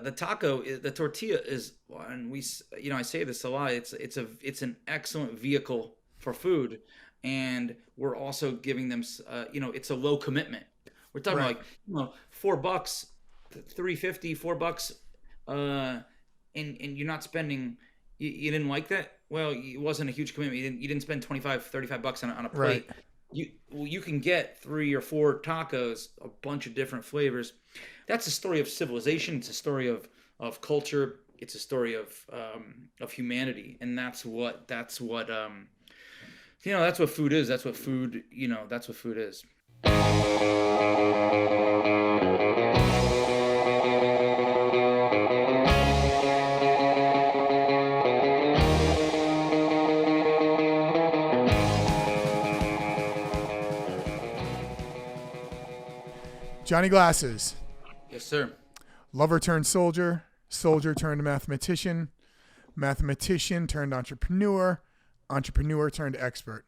the taco, the tortilla is, and I say this a lot. It's an excellent vehicle for food, and we're also giving them, it's a low commitment. We're talking about Right. like, $4, 3.50, $4, uh, and you're not spending. You didn't like that? Well, it wasn't a huge commitment. You didn't spend 25, $35 on a Right. plate. You can get 3 or 4 tacos, a bunch of different flavors. That's a story of civilization. It's a story of culture. It's a story of humanity, and that's what food is. That's what food is. Johnny Glasses, Yes, sir. lover turned soldier, soldier turned mathematician, mathematician turned entrepreneur, entrepreneur turned expert.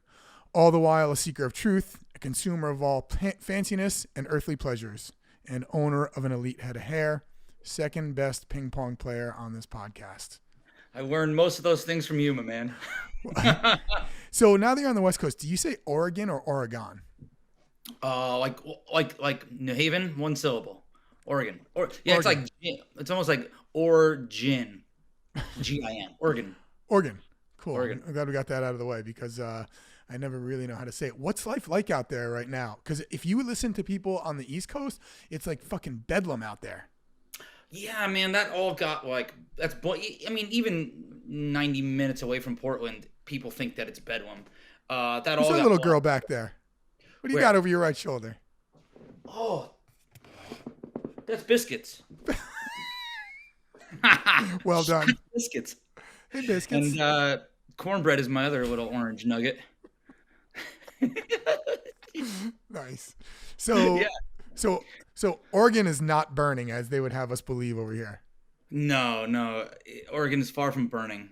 All the while a seeker of truth, a consumer of all fanciness and earthly pleasures, and owner of an elite head of hair, second best ping pong player on this podcast. I learned most of those things from you, my man. So now that you're on the West Coast, do you say Oregon or Oregon? Like New Haven, one syllable. Oregon. Or yeah, Oregon. it's almost like origin. Gin. Oregon. Oregon. Cool. Oregon. I'm glad we got that out of the way because I never really know how to say it. What's life like out there right now? Because if you listen to people on the East Coast, it's like fucking bedlam out there. Yeah, man, that all got like I mean, even 90 minutes away from Portland, people think that it's bedlam. That Who's all that got little girl back there? What do you Where? got over your right shoulder? Oh, that's biscuits. Well done. Biscuits. Hey, biscuits. And cornbread is my other little orange nugget. Nice. So, Yeah. so Oregon is not burning as they would have us believe over here. No. Oregon is far from burning.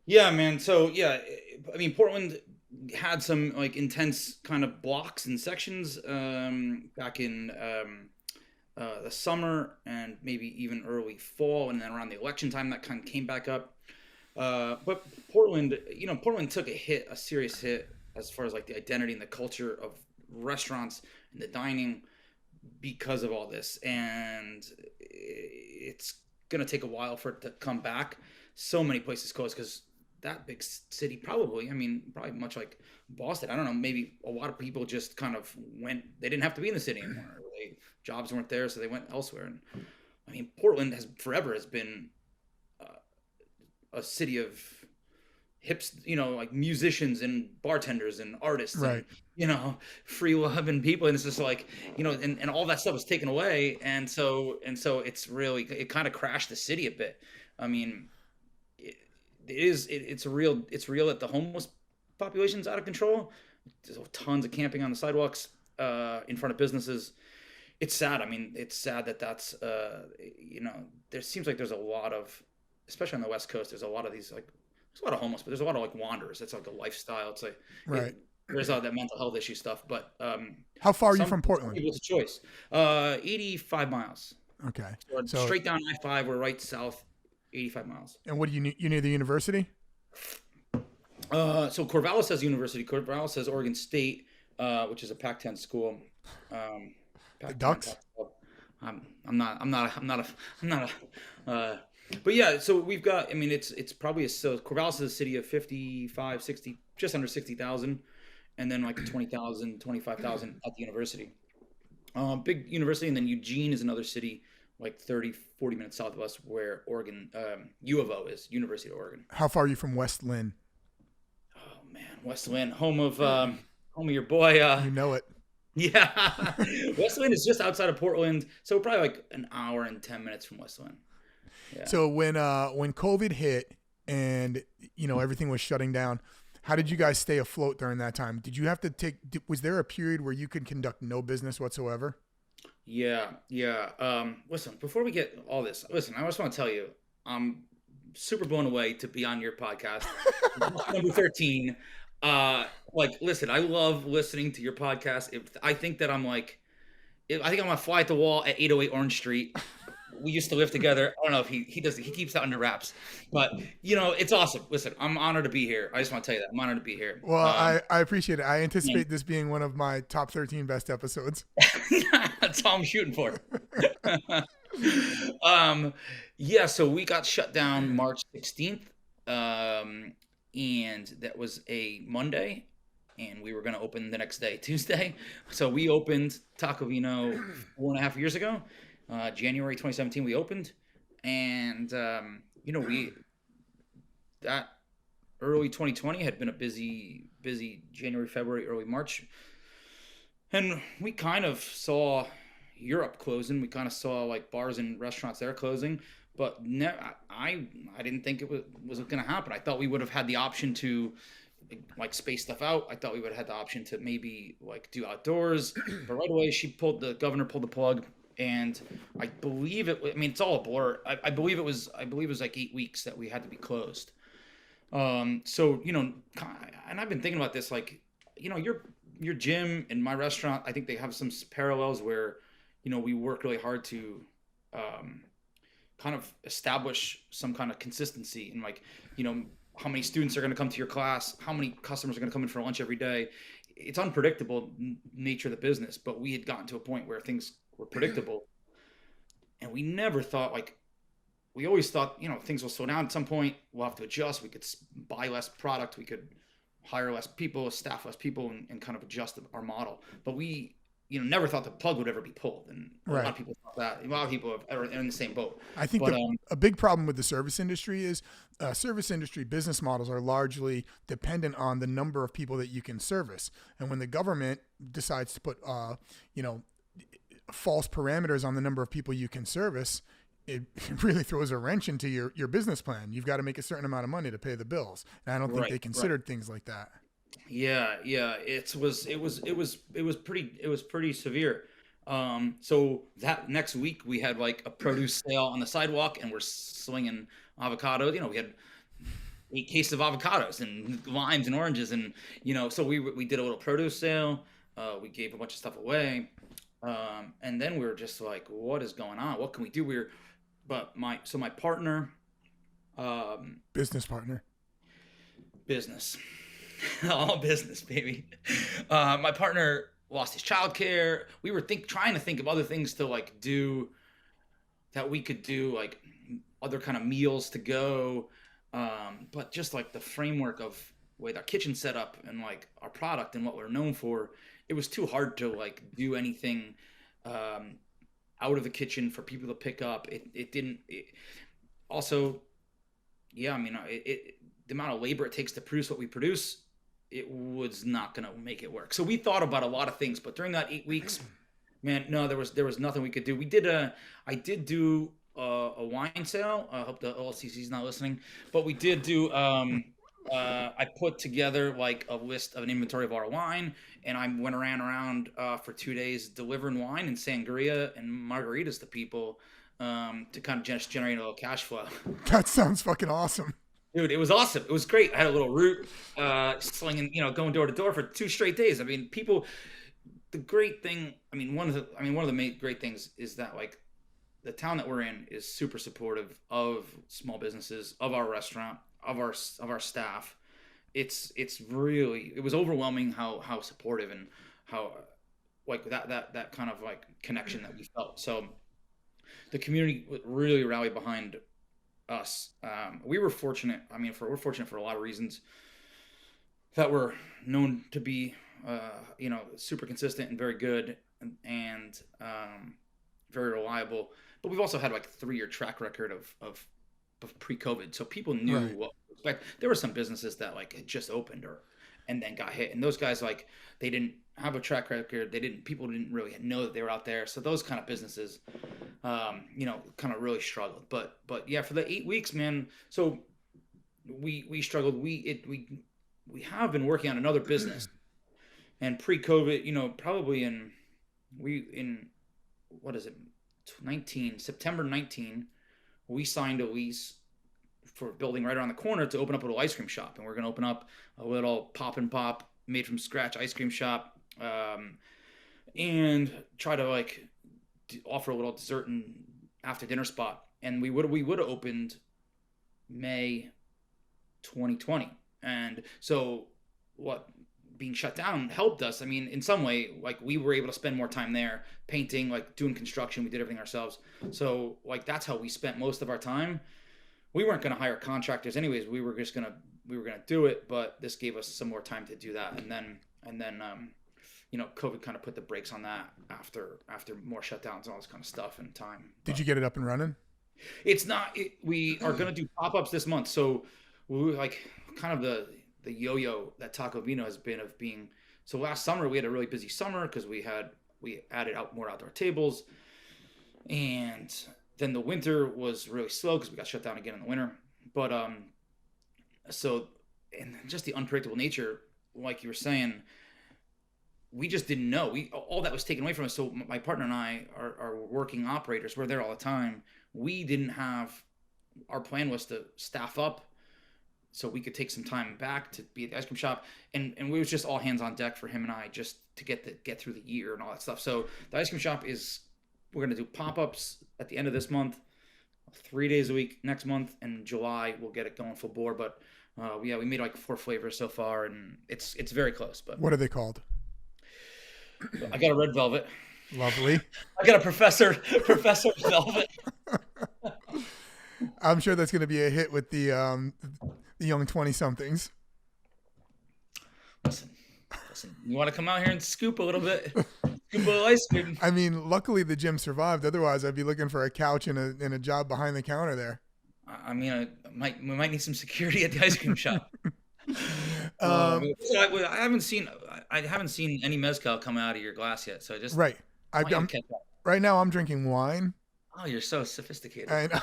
Yeah, man. So yeah, I mean, Portland had some like intense kind of blocks and sections back in the summer and maybe even early fall, and then around the election time that kind of came back up. But Portland took a serious hit as far as like the identity and the culture of restaurants and the dining because of all this, and it's gonna take a while for it to come back. So many places closed because that big city probably, I mean, probably much like Boston. I don't know. Maybe a lot of people just kind of went. They didn't have to be in the city anymore. Jobs weren't there, so they went elsewhere. And I mean, Portland has been a city of hips, like musicians and bartenders and artists, Right. and free love and people. And it's just like, and all that stuff was taken away, and so it's really, it kind of crashed the city a bit. I mean, it's real that the homeless population's out of control. There's tons of camping on the sidewalks in front of businesses. It's sad. I mean, it's sad that's there seems like there's a lot of, especially on the West Coast, there's a lot of these, like, there's a lot of homeless, but there's a lot of like wanderers. It's like a lifestyle. It's like, Right. there's all that mental health issue stuff, but How far are you some from Portland? people, it's a choice. 85 miles. Okay. So straight down I-5. We're right south, 85 miles. And what do you near the university? So Corvallis has university. Corvallis has Oregon State, which is a Pac-10 school. The Ducks? I'm not a. But yeah, so we've got. I mean, it's probably so Corvallis is a city of 55, 60, just under 60,000, and then like 20,000, 25,000 at the university. Big university, and then Eugene is another city, like 30, 40 minutes south of us, where Oregon, U of O is, University of Oregon. How far are you from West Lynn? Oh man, West Lynn, home of your boy. You know it. Yeah, West Lynn is just outside of Portland, so we're probably like an hour and 10 minutes from West Lynn. Yeah. So when COVID hit and everything was shutting down, how did you guys stay afloat during that time? Did you have to was there a period where you could conduct no business whatsoever? Yeah. Listen, before we get all this, I just want to tell you, I'm super blown away to be on your podcast. Number 13. Listen, I love listening to your podcast. I think that I'm like, I think I'm gonna fly at the wall at 808 Orange Street. We used to live together. I don't know if he does, he keeps that under wraps, but it's awesome. Listen, I'm honored to be here. I just want to tell you that I'm honored to be here. Well, I appreciate it. I And anticipate this being one of my top 13 best episodes. that's all I'm shooting for. um, yeah, so we got shut down March 16th, and that was a Monday, and we were going to open the next day, Tuesday. So we opened Taco Vino 4.5 years ago. January 2017, we opened, and we that early 2020 had been a busy January, February, early March, and we kind of saw Europe closing. We kind of saw like bars and restaurants there closing, but I didn't think it was going to happen. I thought we would have had the option to like space stuff out. I thought we would have had the option to maybe like do outdoors, but right away the governor pulled the plug, and I believe it. I mean, it's all a blur. I believe it was. I believe it was like 8 weeks that we had to be closed. So and I've been thinking about this, like, your gym and my restaurant. I think they have some parallels where, we work really hard to, kind of establish some kind of consistency and like, how many students are going to come to your class, how many customers are going to come in for lunch every day. It's unpredictable nature of the business, but we had gotten to a point where things were predictable, and we never thought like we always thought, things will slow down at some point. We'll have to adjust. We could buy less product. We could hire less people, staff less people, and kind of adjust our model. But we, never thought the plug would ever be pulled. And a lot Right. of people thought that. A lot of people are in the same boat. I think But a big problem with the service industry is service industry business models are largely dependent on the number of people that you can service. And when the government decides to put, false parameters on the number of people you can service, it really throws a wrench into your business plan. You've got to make a certain amount of money to pay the bills. And I don't think right, they right. considered things like that. Yeah, yeah. It was pretty severe. So that next week we had like a produce sale on the sidewalk, and we're slinging avocados. We had 8 cases of avocados and limes and oranges, and so we did a little produce sale. We gave a bunch of stuff away, and then we were just like, what is going on? What can we do? But my partner, Business partner. business. All business, baby. My partner lost his childcare. We were trying to think of other things to like do that we could do, like other kind of meals to go. But just like the framework of with our kitchen set up and like our product and what we're known for, it was too hard to like do anything out of the kitchen for people to pick up. It didn't. Also, yeah, I mean, the amount of labor it takes to produce what we produce, it was not going to make it work. So we thought about a lot of things, but during that 8 weeks, man, no, there was nothing we could do. I did do a wine sale. I hope the OLCC is not listening, but we did do. I put together like a list of an inventory of our wine, and I went around for 2 days delivering wine and sangria and margaritas to people, to kind of just generate a little cash flow. That sounds fucking awesome. Dude, it was awesome. It was great. I had a little route, slinging, going door to door for 2 straight days. I mean, people. The great thing. One of the main great things is that like, the town that we're in is super supportive of small businesses, of our restaurant, of our staff. It was overwhelming how supportive and how like that kind of like connection that we felt. So the community really rallied behind us. We were fortunate. We're fortunate for a lot of reasons, that we're known to be, super consistent and very good, and very reliable. But we've also had like 3-year track record of pre-COVID, so people knew Right. what to expect. There were some businesses that like had just opened and then got hit, and those guys like they didn't have a track record. People didn't really know that they were out there. So those kind of businesses, kind of really struggled. But yeah, for the 8 weeks, man. So we struggled. We have been working on another business, and pre-COVID, probably in what is it, 19 September 19, we signed a lease for a building right around the corner to open up a little ice cream shop, and we're going to open up a little pop and pop made from scratch ice cream shop. and try to like offer a little dessert and after dinner spot. And we would have opened May 2020. And so what being shut down helped us. I mean, in some way, like we were able to spend more time there painting, like doing construction. We did everything ourselves. So like that's how we spent most of our time. We weren't going to hire contractors anyways. We were gonna do it, but this gave us some more time to do that. And then COVID kind of put the brakes on that after more shutdowns and all this kind of stuff and time. Did But you get it up and running? it's not. We are gonna do pop-ups this month, so we like kind of the yo-yo that Taco Vino has been of being. So last summer we had a really busy summer because we added out more outdoor tables, and then the winter was really slow because we got shut down again in the winter. But so and just the unpredictable nature, like you were saying, we just didn't know. We all that was taken away from us. So my partner and I are working operators. We're there all the time. We didn't have. Our plan was to staff up so we could take some time back to be at the ice cream shop, and we was just all hands on deck for him and I just to get through the year and all that stuff. So the ice cream shop is we're gonna do pop ups at the end of this month, 3 days a week next month, and July we'll get it going full bore. But yeah, we made like 4 flavors so far, and it's very close. But What are they called? I got a red velvet. Lovely. I got a professor velvet. I'm sure that's going to be a hit with the young 20-somethings. Listen, you want to come out here and scoop a little bit, scoop a little ice cream. I mean, luckily the gym survived. Otherwise, I'd be looking for a couch and a job behind the counter there. I mean, we might need some security at the ice cream shop. I haven't seen any mezcal come out of your glass yet, so I just Right. want you to I'm catch up. right now. I'm drinking wine. Oh, you're so sophisticated. I know.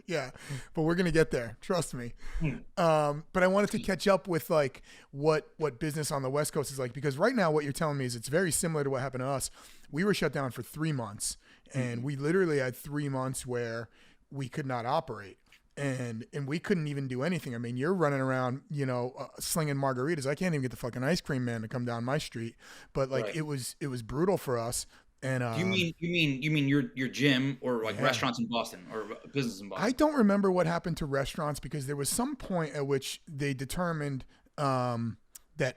Yeah, but we're gonna get there. Trust me. Hmm. But I wanted to catch up with like what business on the West Coast is like, because right now what you're telling me is it's very similar to what happened to us. We were shut down for 3 months, and we literally had 3 months where we could not operate. And we couldn't even do anything. I mean, you're running around, slinging margaritas. I can't even get the fucking ice cream man to come down my street. But like, Right. it was brutal for us. And You mean your gym or like yeah. restaurants in Boston or business in I Boston? don't remember what happened to restaurants, because there was some point at which they determined that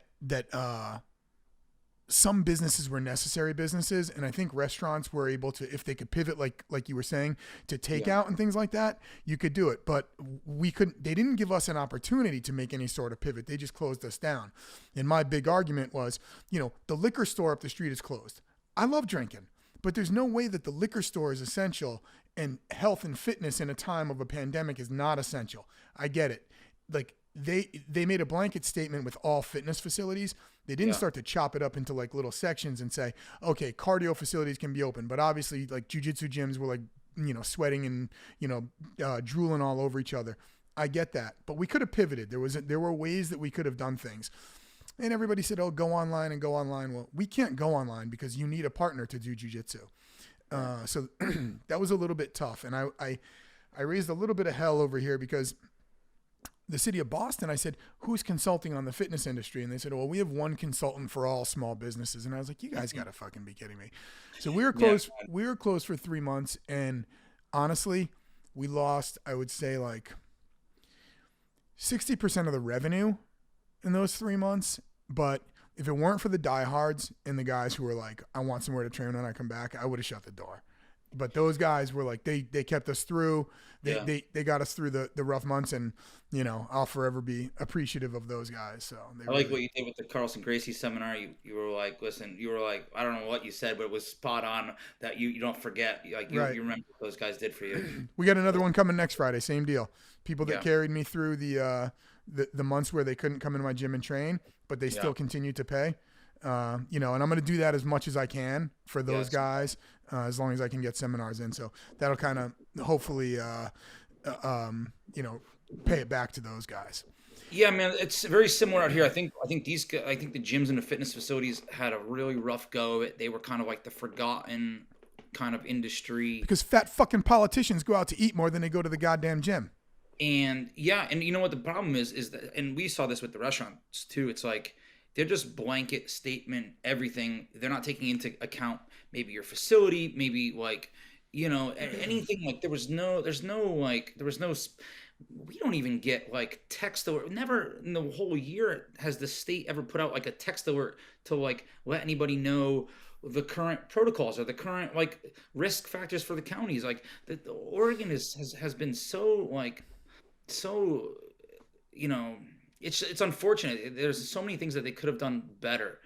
some businesses were necessary businesses, and I think restaurants were able to, if they could pivot, like you were saying, to takeout and things like that, you could do it. But we couldn't. They didn't give us an opportunity to make any sort of pivot. They just closed us down. And my big argument was, the liquor store up the street is closed. I love drinking, but there's no way that the liquor store is essential and health and fitness in a time of a pandemic is not essential. I get it. Like they made a blanket statement with all fitness facilities. They didn't Yeah. start to chop it up into like little sections and say, okay, cardio facilities can be open, but obviously like jujitsu gyms were like, sweating and, drooling all over each other. I get that, but we could have pivoted. There were ways that we could have done things. And everybody said, oh, go online and go online. Well, we can't go online because you need a partner to do jujitsu. So that was a little bit tough. And I raised a little bit of hell over here because the city of Boston, I said, who's consulting on the fitness industry? And they said, well, we have one consultant for all small businesses. And I was like, you guys got to fucking be kidding me. So we were closed. Yeah. We were closed for 3 months. And honestly, we lost, I would say, like 60% of the revenue in those 3 months. But if it weren't for the diehards and the guys who were like, I want somewhere to train when I come back, I would have shut the door. But those guys were like, they kept us through. They got us through the rough months, and I'll forever be appreciative of those guys. So I like what you did with the Carlson Gracie seminar. You were like, listen, you were like, I don't know what you said, but it was spot on that you don't forget. Like you remember what those guys did for you. We got another one coming next Friday. Same deal. People that Yeah. carried me through the months where they couldn't come into my gym and train, but they still continued to pay. And I'm going to do that as much as I can for those guys, as long as I can get seminars in. So that'll kind of hopefully, pay it back to those guys. Yeah, man, it's very similar out here. I think the gyms and the fitness facilities had a really rough go of it. They were kind of like the forgotten kind of industry. Because fat fucking politicians go out to eat more than they go to the goddamn gym. And yeah, and you know what the problem is that, and we saw this with the restaurants too. It's like they're just blanket statement everything. They're not taking into account maybe your facility, maybe like anything. Like there was no we don't even get like text alert. Never in the whole year has the state ever put out like a text alert to like let anybody know the current protocols or the current like risk factors for the counties. Like the Oregon has been so like so you know it's unfortunate. There's so many things that they could have done better.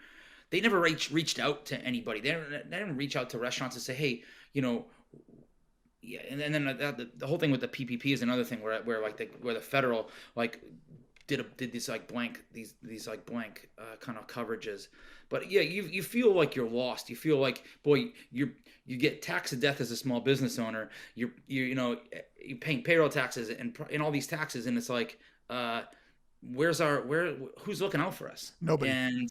They never reached out to anybody. They didn't reach out to restaurants and say, hey, you know, yeah, and then the whole thing with the PPP is another thing where like where the federal like did these like blank these like blank kind of coverages. But yeah, you feel like you're lost. You feel like, boy, you get taxed to death as a small business owner. You're paying payroll taxes and all these taxes, and it's like, who's looking out for us? Nobody.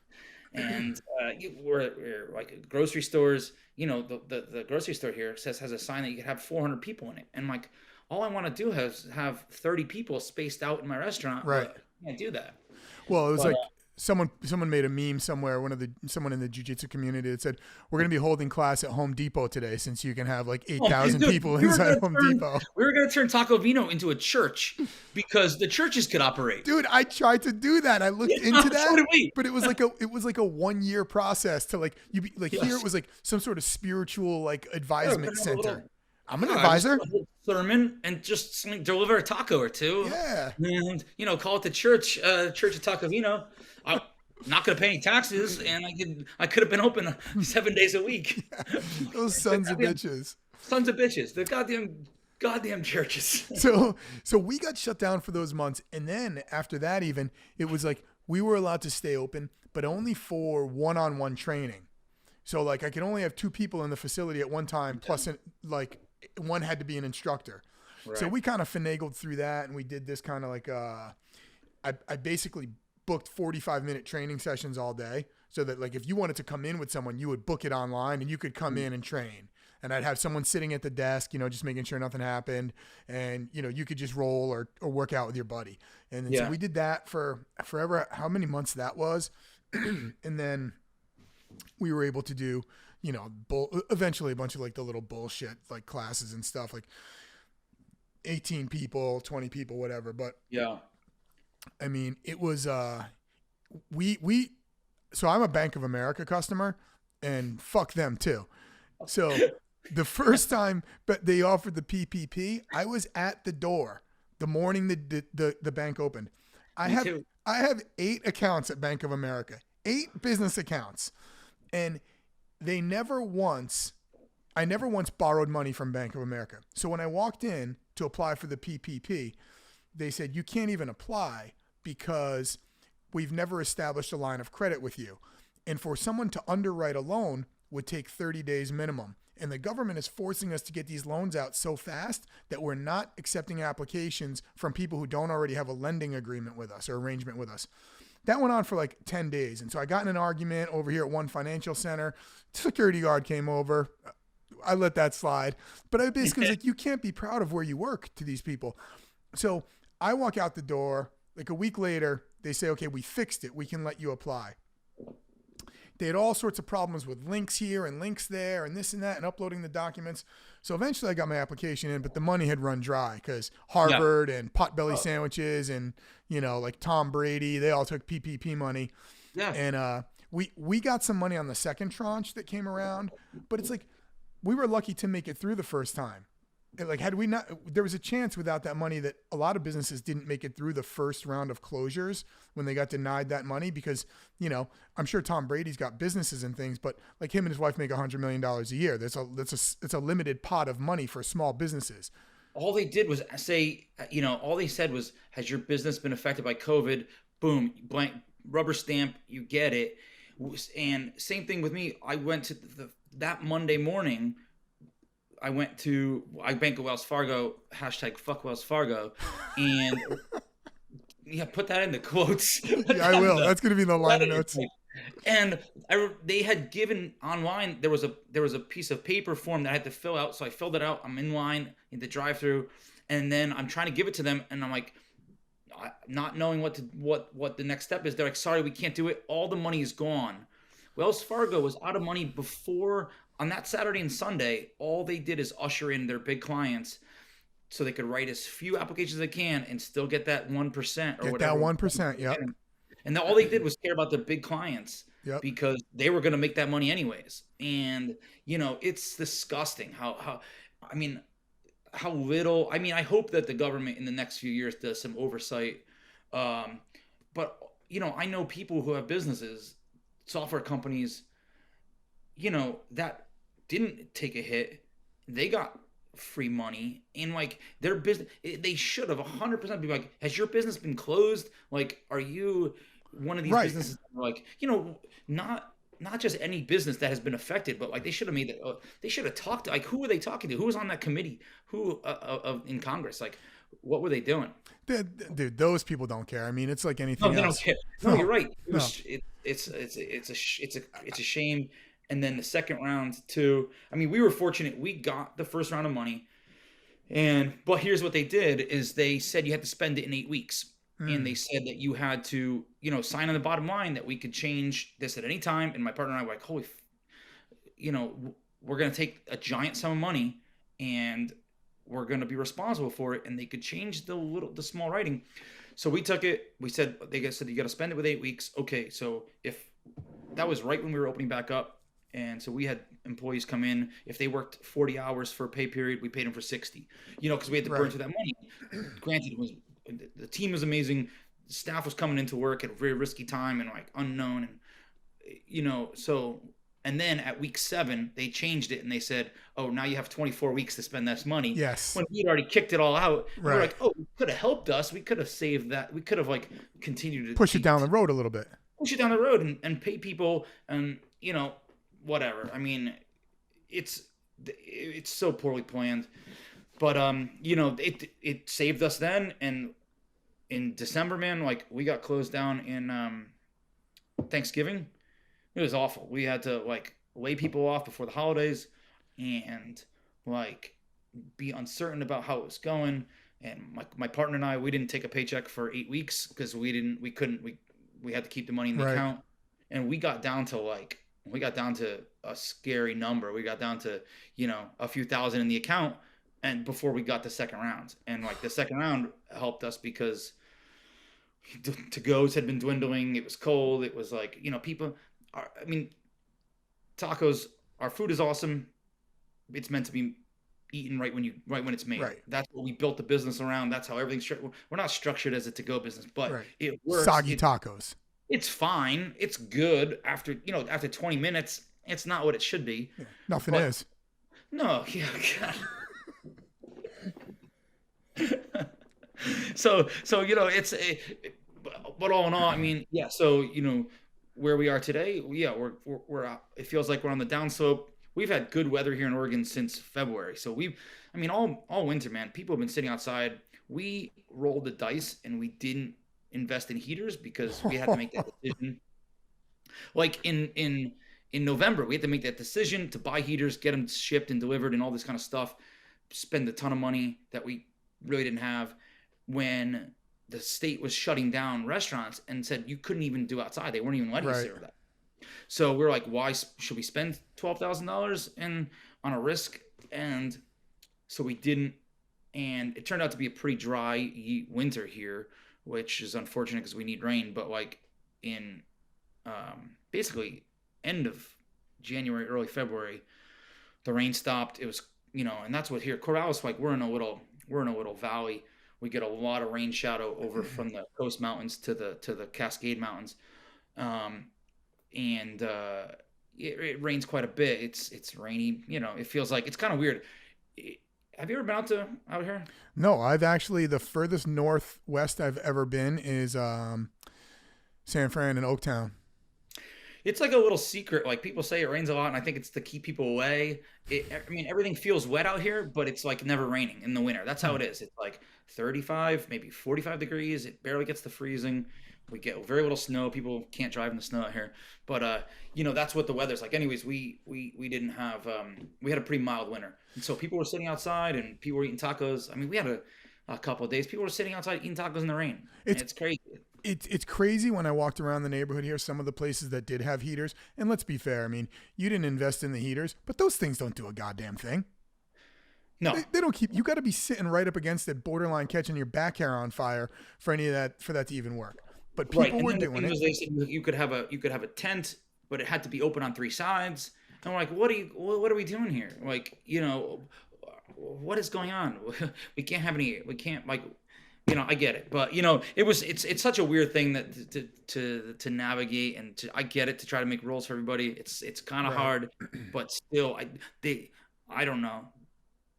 We're like grocery stores. The grocery store here has a sign that you can have 400 people in it, and like all I want to do is have 30 people spaced out in my restaurant. Right. I can't do that. Well, it was But like someone made a meme somewhere. Someone in the jiu-jitsu community that said, "We're going to be holding class at Home Depot today, since you can have like 8,000 people inside Home Depot." We were going to turn Taco Vino into a church because the churches could operate. Dude, I tried to do that. I looked into that, so did we. but it was like a 1 year process to like here it was like some sort of spiritual like advisement center. I'm an advisor. Sermon and just deliver a taco or two. Yeah. And call it the church of Taco Vino. I'm not going to pay any taxes, and I could have been open 7 days a week. Yeah. Those sons of bitches. Sons of bitches. The goddamn churches. So we got shut down for those months, and then after that, even it was like we were allowed to stay open, but only for one-on-one training. So like I could only have 2 people in the facility at one time, plus like one had to be an instructor. Right. So we kind of finagled through that, and we did this kind of like I basically booked 45-minute training sessions all day, so that like if you wanted to come in with someone, you would book it online and you could come in and train. And I'd have someone sitting at the desk, just making sure nothing happened, and you could just roll or work out with your buddy. And then so we did that for forever, how many months that was. And then we were able to do eventually a bunch of like the little bullshit like classes and stuff, like 18 people, 20 people, whatever. But yeah, I mean, it was so I'm a Bank of America customer, and fuck them too. So the first time but they offered the PPP, I was at the door the morning the bank opened. I have 8 accounts at Bank of America, 8 business accounts, and I never once borrowed money from Bank of America. So when I walked in to apply for the PPP, they said, you can't even apply because we've never established a line of credit with you. And for someone to underwrite a loan would take 30 days minimum. And the government is forcing us to get these loans out so fast that we're not accepting applications from people who don't already have a lending agreement with us or arrangement with us. That went on for like 10 days. And so I got in an argument over here at one financial center. Security guard came over. I let that slide. But I basically was like, you can't be proud of where you work to these people. So I walk out the door. Like a week later, they say, okay, we fixed it. We can let you apply. They had all sorts of problems with links here and links there and this and that and uploading the documents. So eventually I got my application in, but the money had run dry because Harvard and Potbelly sandwiches and, like Tom Brady, they all took PPP money. Yeah. And we got some money on the second tranche that came around, but it's like we were lucky to make it through the first time. Like had we not, there was a chance without that money that a lot of businesses didn't make it through the first round of closures when they got denied that money because, I'm sure Tom Brady's got businesses and things, but like him and his wife make $100 million a year. It's a limited pot of money for small businesses. All they did was say, all they said was, has your business been affected by COVID? Boom, blank rubber stamp, you get it. And same thing with me. I went to that Monday morning. I bank at Wells Fargo, #fuck Wells Fargo, and put that in the quotes. Yeah, I will. That's going to be the line of notes. And they had given online, there was a piece of paper form that I had to fill out. So I filled it out. I'm in line in the drive-through, and then I'm trying to give it to them, and I'm like, not knowing what the next step is. They're like, sorry, we can't do it. All the money is gone. Wells Fargo was out of money before on that Saturday and Sunday. All they did is usher in their big clients so they could write as few applications as they can and still get that 1% or Get that whatever. 1%. Yep. And all they did was care about their big clients Yep. because they were going to make that money anyways. And it's disgusting I mean, how little. I mean, I hope that the government in the next few years does some oversight. Um, but I know people who have businesses, software companies, that didn't take a hit. They got free money, and like their business, they should have 100% be like, has your business been closed? Like, are you one of these Right. businesses that are like, not just any business that has been affected, but like they should have made that. They should have talked to, like, who were they talking to? Who was on that committee? Who in Congress? Like, what were they doing? Dude, those people don't care. I mean, it's like No, anything they don't else. care. No, No, you're right. It no. was it's a shame. And then the second round too. I mean, we were fortunate. We got the first round of money, but here's what they did: is they said you had to spend it in 8 weeks, and they Mm. said that you had to sign on the bottom line that we could change this at any time. And my partner and I were like, holy, we're gonna take a giant sum of money, and we're gonna be responsible for it. And they could change the small writing. So we took it. We said they said you got to spend it with 8 weeks. Okay, so if that was right when we were opening back up, and so we had employees come in. If they worked 40 hours for a pay period, we paid them for 60. Because we had to burn Right. through that money. Granted, the team was amazing. The staff was coming into work at a very risky time and like unknown, and so. And then at week 7, they changed it and they said, "Oh, now you have 24 weeks to spend this money." Yes. When we'd already kicked it all out, we were Right. like, "Oh, it could have helped us. We could have saved that. We could have like continued Push it down the to road a little bit. push it down the road and pay people and whatever." I mean, it's it's so poorly planned, but it saved us then. And in December, man, like we got closed down in Thanksgiving. It was awful. We had to like lay people off before the holidays and like be uncertain about how it was going. And my partner and I, we didn't take a paycheck for 8 weeks because we had to keep the money in the Right. account. And we got down to a scary number. We got down to, a few thousand in the account. And before we got the second round, and like the second round helped us because to goes had been dwindling. It was cold. It was like, people I mean, tacos, our food is awesome. It's meant to be eaten right when it's made. Right. That's what we built the business around. That's how everything's structured. We're not structured as a to-go business, but Right. it works. Soggy tacos. It's fine. It's good after 20 minutes. It's not what it should be. Yeah. Nothing But is. no, yeah, God. So it's but all in all, I mean, yeah. So where we are today, yeah, we're it feels like we're on the downslope. We've had good weather here in Oregon since February, so I mean, all winter, man. People have been sitting outside. We rolled the dice and we didn't invest in heaters because we had to make that decision. Like in November, we had to make that decision to buy heaters, get them shipped and delivered, and all this kind of stuff. Spend a ton of money that we really didn't have when the state was shutting down restaurants and said you couldn't even do outside. They weren't even letting you Right. serve that. So we're like, why should we spend $12,000 on a risk? And so we didn't. And it turned out to be a pretty dry winter here, which is unfortunate because we need rain. But like in basically end of January, early February, the rain stopped. It was and that's what here Corvallis, like we're in a little valley. We get a lot of rain shadow over from the coast mountains to the Cascade Mountains, and it rains quite a bit. It's rainy. It feels like it's kind of weird. Have you ever been out here? No, I've actually the furthest northwest I've ever been is San Fran and Oaktown. It's like a little secret. Like people say it rains a lot, and I think it's to keep people away. I mean, everything feels wet out here, but it's like never raining in the winter. That's how it is. It's like 35, maybe 45 degrees. It barely gets to freezing. We get very little snow. People can't drive in the snow out here, but that's what the weather's like. Anyways, we didn't have we had a pretty mild winter, and so people were sitting outside and people were eating tacos. I mean, a couple of days, people were sitting outside eating tacos in the rain. It's It's crazy. it's crazy when I walked around the neighborhood here, some of the places that did have heaters. And let's be fair, I mean, you didn't invest in the heaters, but those things don't do a goddamn thing. No, They don't keep. You got to be sitting right up against it, borderline catching your back hair on fire for any of that for that to even work. But right. people And were then the doing thing it. was, they said you could have a tent, but it had to be open on three sides. And we're like, what are we doing here? Like, what is going on? We can't have any. We can't like. I get it, but it's such a weird thing that to navigate, and I get it, to try to make rules for everybody. It's kind of Right. hard, but still, I don't know.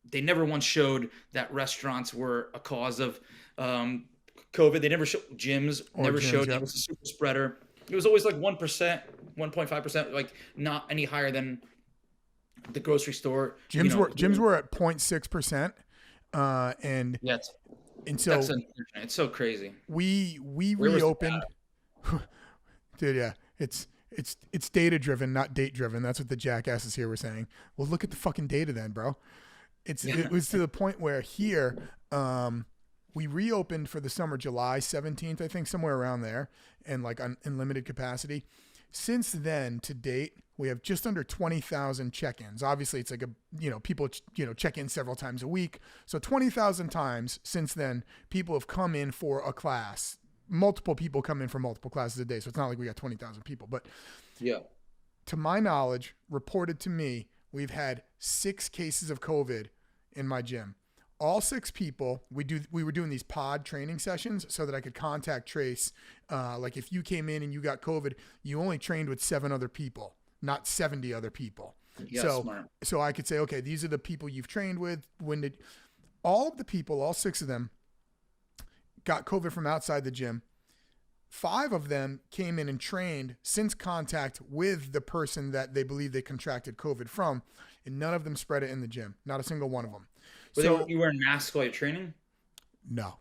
They never once showed that restaurants were a cause of um, COVID. They never showed gyms. Or Never gyms. showed that it Yep. was a super spreader. It was always like 1%, 1.5%, like not any higher than the grocery store. Gyms were at 0.6%, and Yeah, that's so unfortunate. It's so crazy. we Where was the reopened. Dude, yeah, it's data driven, not date driven. That's what the jackasses here were saying. Well, look at the fucking data then, bro. It was to the point where here, we reopened for the summer, July 17th, I think, somewhere around there, and like in limited capacity. Since then to date, we have just under 20,000 check-ins. Obviously, it's like people check in several times a week. So 20,000 times since then, people have come in for a class. Multiple people come in for multiple classes a day. So it's not like we got 20,000 people. But Yeah. to my knowledge, reported to me, we've had 6 cases of COVID in my gym. All 6 people, we were doing these pod training sessions so that I could contact trace. Like if you came in and you got COVID, you only trained with 7 other people, not 70 other people. Yeah, smart. So I could say, okay, these are the people you've trained with. All of the people, all 6 of them, got COVID from outside the gym. 5 of them came in and trained since contact with the person that they believe they contracted COVID from, and none of them spread it in the gym. Not a single one of them. So You wearing masks while you're training? no.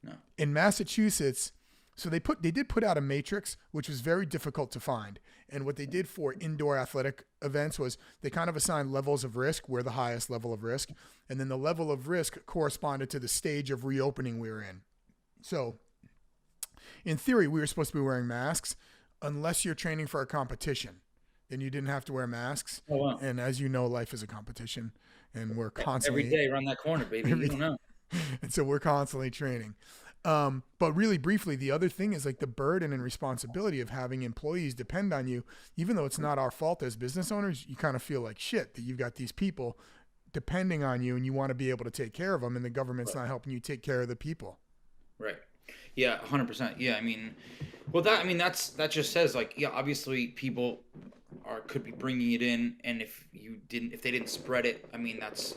No. In Massachusetts, so they did put out a matrix, which was very difficult to find. And what they did for indoor athletic events was they kind of assigned levels of risk. We're the highest level of risk. And then the level of risk corresponded to the stage of reopening we were in. So in theory, we were supposed to be wearing masks unless you're training for a competition. Then you didn't have to wear masks. Oh wow. And as you know, life is a competition. And we're Every constantly day around that corner, baby. You don't know. and so we're constantly training. But really briefly, the other thing is like the burden and responsibility of having employees depend on you, even though it's not our fault as business owners, you kind of feel like shit that you've got these people depending on you and you want to be able to take care of them and the government's not helping you take care of the people. Right. Yeah, 100%. Yeah, I mean, well, that just says like, yeah, obviously people could be bringing it in, and if they didn't spread it, I mean, that's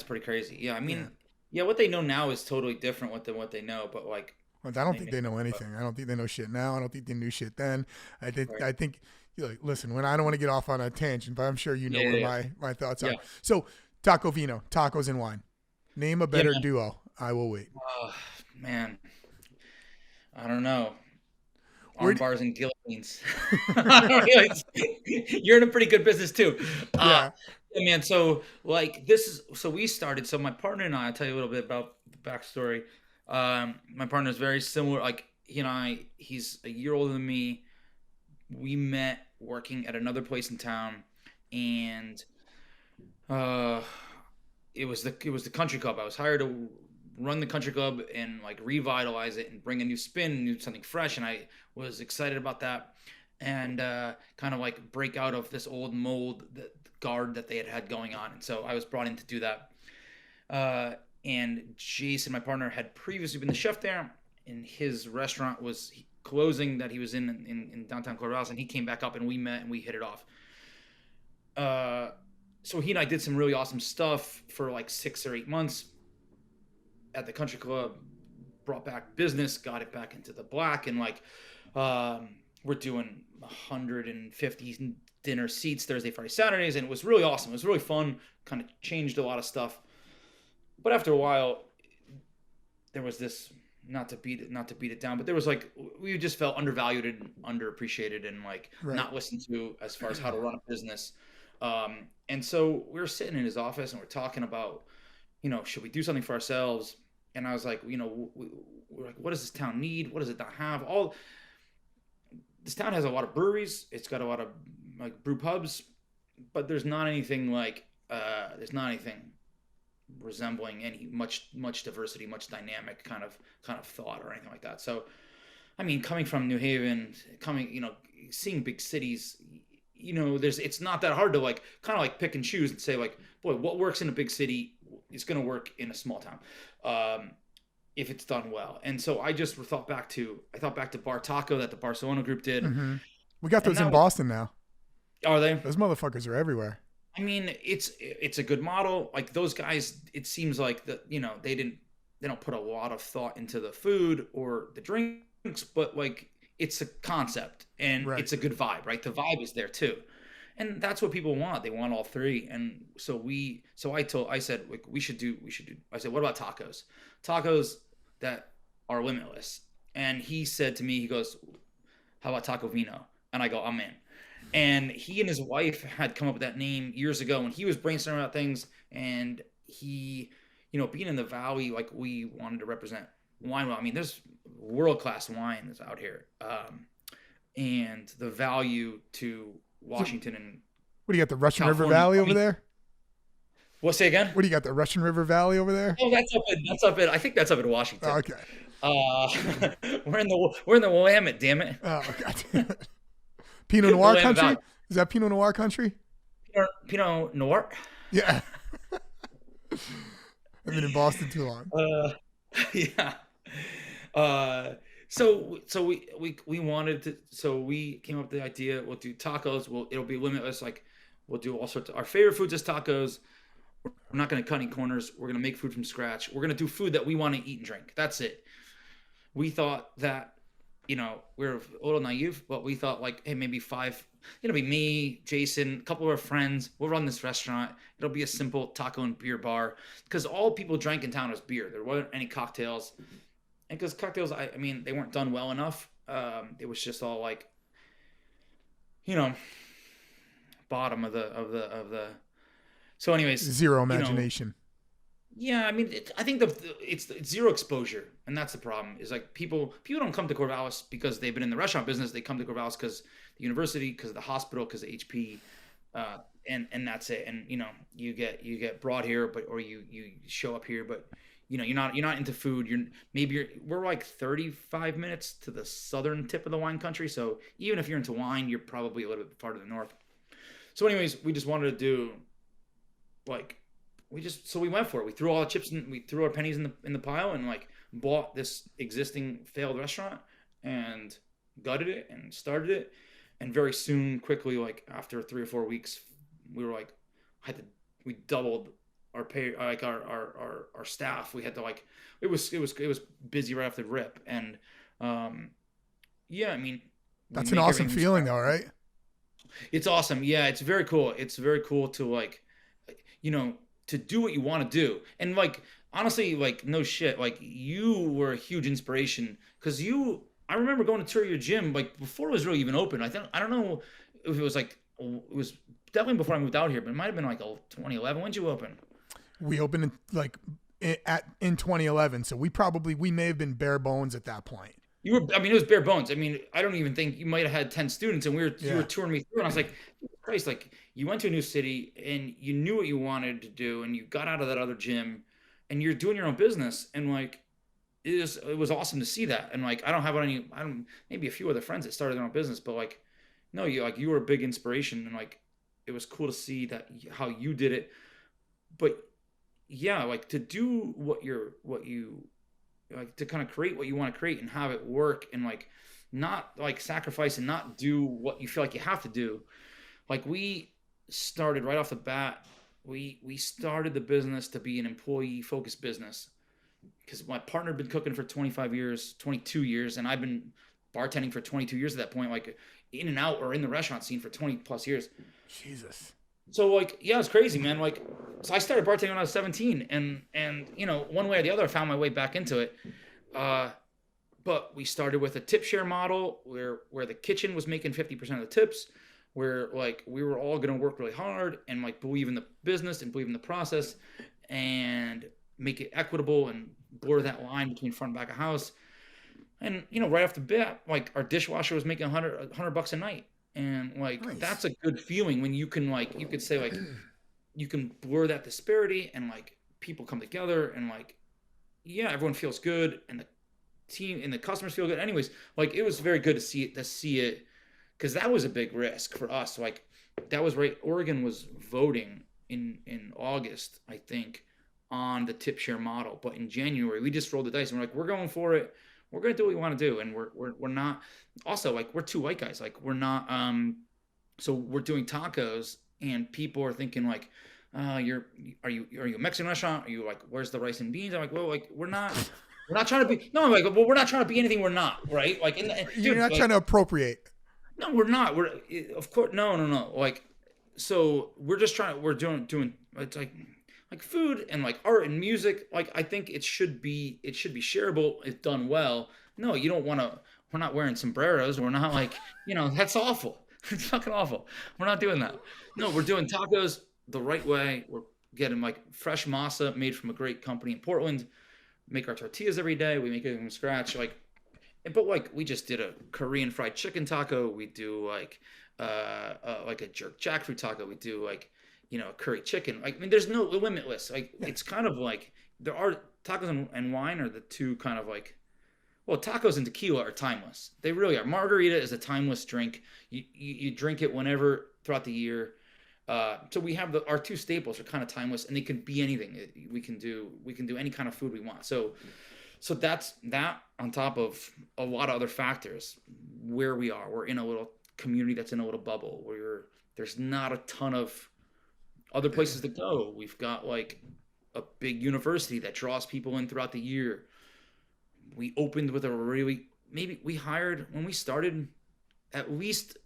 pretty crazy. Yeah, I mean, yeah, what they know now is totally different than what they know, but like, Well, I don't think they know anything. I don't think they know shit now. I don't think they knew shit then. right. I think listen, when I don't want to get off on a tangent, but I'm sure you know Yeah, where yeah, yeah. my thoughts are. Yeah. So taco vino, tacos and wine. Name a Yeah, better man. duo. I will wait. Man, I don't know. Where Arm bars and guillotines. You're in a pretty good business too. Uh, yeah. yeah, man. So we started. So my partner and I'll tell you a little bit about the backstory. My partner is very similar. Like he's a year older than me. We met working at another place in town, and uh, it was the country club. I was hired to run the country club and like revitalize it and bring a new spin, do something fresh, and I was excited about that, and kind of like break out of this old mold guard that they had going on. And so I was brought in to do that. And Jason, my partner, had previously been the chef there, and his restaurant was closing that he was in downtown Corvallis, and he came back up and we met and we hit it off. So he and I did some really awesome stuff for like 6 or 8 months at the country club, brought back business, got it back into the black, and like we're doing 150 dinner seats Thursday, Friday, Saturdays, and it was really awesome. It was really fun, kind of changed a lot of stuff. But after a while, there was this, not to beat it down, but there was like, we just felt undervalued and underappreciated and like Right. not listened to as far as how to run a business. And so we were sitting in his office and we're talking about, should we do something for ourselves? and I was like, we're like, what does this town need? What does it not have? All this town has a lot of breweries. It's got a lot of like brew pubs, but there's not anything resembling any much diversity, much dynamic kind of thought or anything like that. So, I mean, coming from New Haven, seeing big cities, it's not that hard to like kind of like pick and choose and say like, boy, what works in a big city is going to work in a small town. If it's done well. And so I thought back to Bar Taco that the Barcelona group did. Mm-hmm. We got And those in Boston now. are they? Those motherfuckers are everywhere. I mean, it's a good model. Like those guys, it seems like they don't put a lot of thought into the food or the drinks, but like it's a concept and Right. it's a good vibe, right? The vibe is there too. And that's what people want. They want all three. And I said like we should do I said, what about tacos? Tacos that are limitless. And he said to me, he goes, how about taco vino? And I go, I'm in. And he and his wife had come up with that name years ago when he was brainstorming about things. And he, being in the valley, like we wanted to represent wine. Well, I mean, there's world class wine that's out here, and the value to So, Washington and what do you got? The Russian River California. Valley I over mean, there? what say again? What do you got? The Russian River Valley over there? Oh, I think that's up in Oh, Washington. okay. Uh, we're in the Willamette, damn it. Oh, God damn it. Pinot The Noir Willamette country? Valley. Is that Pinot Noir country? Pinot Noir. Yeah. I've been in Boston too long. Yeah. So we wanted to. So we came up with the idea. We'll do tacos. It'll be limitless. Like we'll do all sorts of our favorite foods is tacos. We're not going to cut any corners. We're going to make food from scratch. We're going to do food that we want to eat and drink. That's it. We thought that, we're a little naive, but we thought like, hey, maybe five, it'll be me, Jason, a couple of our friends. We'll run this restaurant. It'll be a simple taco and beer bar because all people drank in town was beer. There weren't any cocktails. And because cocktails, I mean, they weren't done well enough. It was just all like, you know, bottom of the. So, anyways, Zero you know, imagination. yeah, I mean, I think it's zero exposure, and that's the problem. Is like people don't come to Corvallis because they've been in the restaurant business. They come to Corvallis because the university, because of the hospital, because of HP, and that's it. And you get brought here, or you show up here, but you're not into food. We're like 35 minutes to the southern tip of the wine country. So even if you're into wine, you're probably a little bit farther north. So, anyways, we just wanted to do like. So we went for it. We threw all the chips we threw our pennies in the pile and like bought this existing failed restaurant and gutted it and started it. And very soon, quickly, like after 3 or 4 weeks, we were like, we doubled our pay, like our staff. We had to like, it was busy right off the rip. And yeah, I mean, we That's an make awesome everything feeling, scratch. though, right? It's awesome. Yeah, it's very cool. It's very cool to like, to do what you want to do. And like honestly, like no shit, like you were a huge inspiration because I remember going to tour your gym like before it was really even open. I don't know if it was like it was definitely before I moved out here, but it might have been like 2011. When did you open? We opened in 2011, so we may have been bare bones at that point. I mean, it was bare bones. I mean, I don't even think you might have had 10 students and you were touring me through. And I was like, Christ, like you went to a new city and you knew what you wanted to do and you got out of that other gym and you're doing your own business. And like, it was awesome to see that. And like, I don't, maybe a few other friends that started their own business, but like, no, you were a big inspiration. And like, it was cool to see how you did it. But yeah, like to do what you like to kind of create what you want to create and have it work and like not like sacrifice and not do what you feel like you have to do. Like we started right off the bat, we started the business to be an employee focused business because my partner had been cooking for 25 years, 22 years, and I've been bartending for 22 years at that point, like in and out or in the restaurant scene for 20 plus years. Jesus. So like, yeah, it's crazy, man. Like, so I started bartending when I was 17 and one way or the other, I found my way back into it. But we started with a tip share model where the kitchen was making 50% of the tips, where like we were all going to work really hard and like believe in the business and believe in the process and make it equitable and blur that line between front and back of house. And right off the bat, like our dishwasher was making 100 bucks a night, and like Nice. that's a good feeling when you can like you could say like you can blur that disparity and like people come together and like yeah, everyone feels good and the team and the customers feel good. Anyways, like it was very good to see it because that was a big risk for us. Like that was right. Oregon was voting in August, I think, on the tip share model, but in January we just rolled the dice and we're like, we're going for it. We're gonna do what we want to do, and we're not. Also, like we're two white guys. Like we're not. So we're doing tacos, and people are thinking like, you're are you a Mexican restaurant? Are you like, where's the rice and beans? I'm like, well, like we're not trying to be. No, I'm like, well, we're not trying to be anything we're not, right? Like, You're dude, not like, trying to appropriate. no, we're not. Of course, no, no, no. Like, so we're just trying. We're doing. It's like food and like art and music. Like, I think it should be shareable if done well. No, you don't want to. We're not wearing sombreros. We're not like that's awful. It's fucking awful. We're not doing that. No, we're doing tacos the right way. We're getting like fresh masa made from a great company in Portland. Make our tortillas every day. We make it from scratch. But like we just did a Korean fried chicken taco. We do like a jerk jackfruit taco. We do like a curry chicken. Like I mean, there's no limitless. Like Yeah. it's kind of like there are tacos and wine are the two kind of like well tacos and tequila are timeless. They really are. Margarita is a timeless drink. You drink it whenever throughout the year. So we have our two staples are kind of timeless and they can be anything. We can do any kind of food we want. So that's that on top of a lot of other factors where we are. We're in a little community that's in a little bubble where there's not a ton of other places to go. We've got like a big university that draws people in throughout the year. We opened with a really maybe we hired when we started at least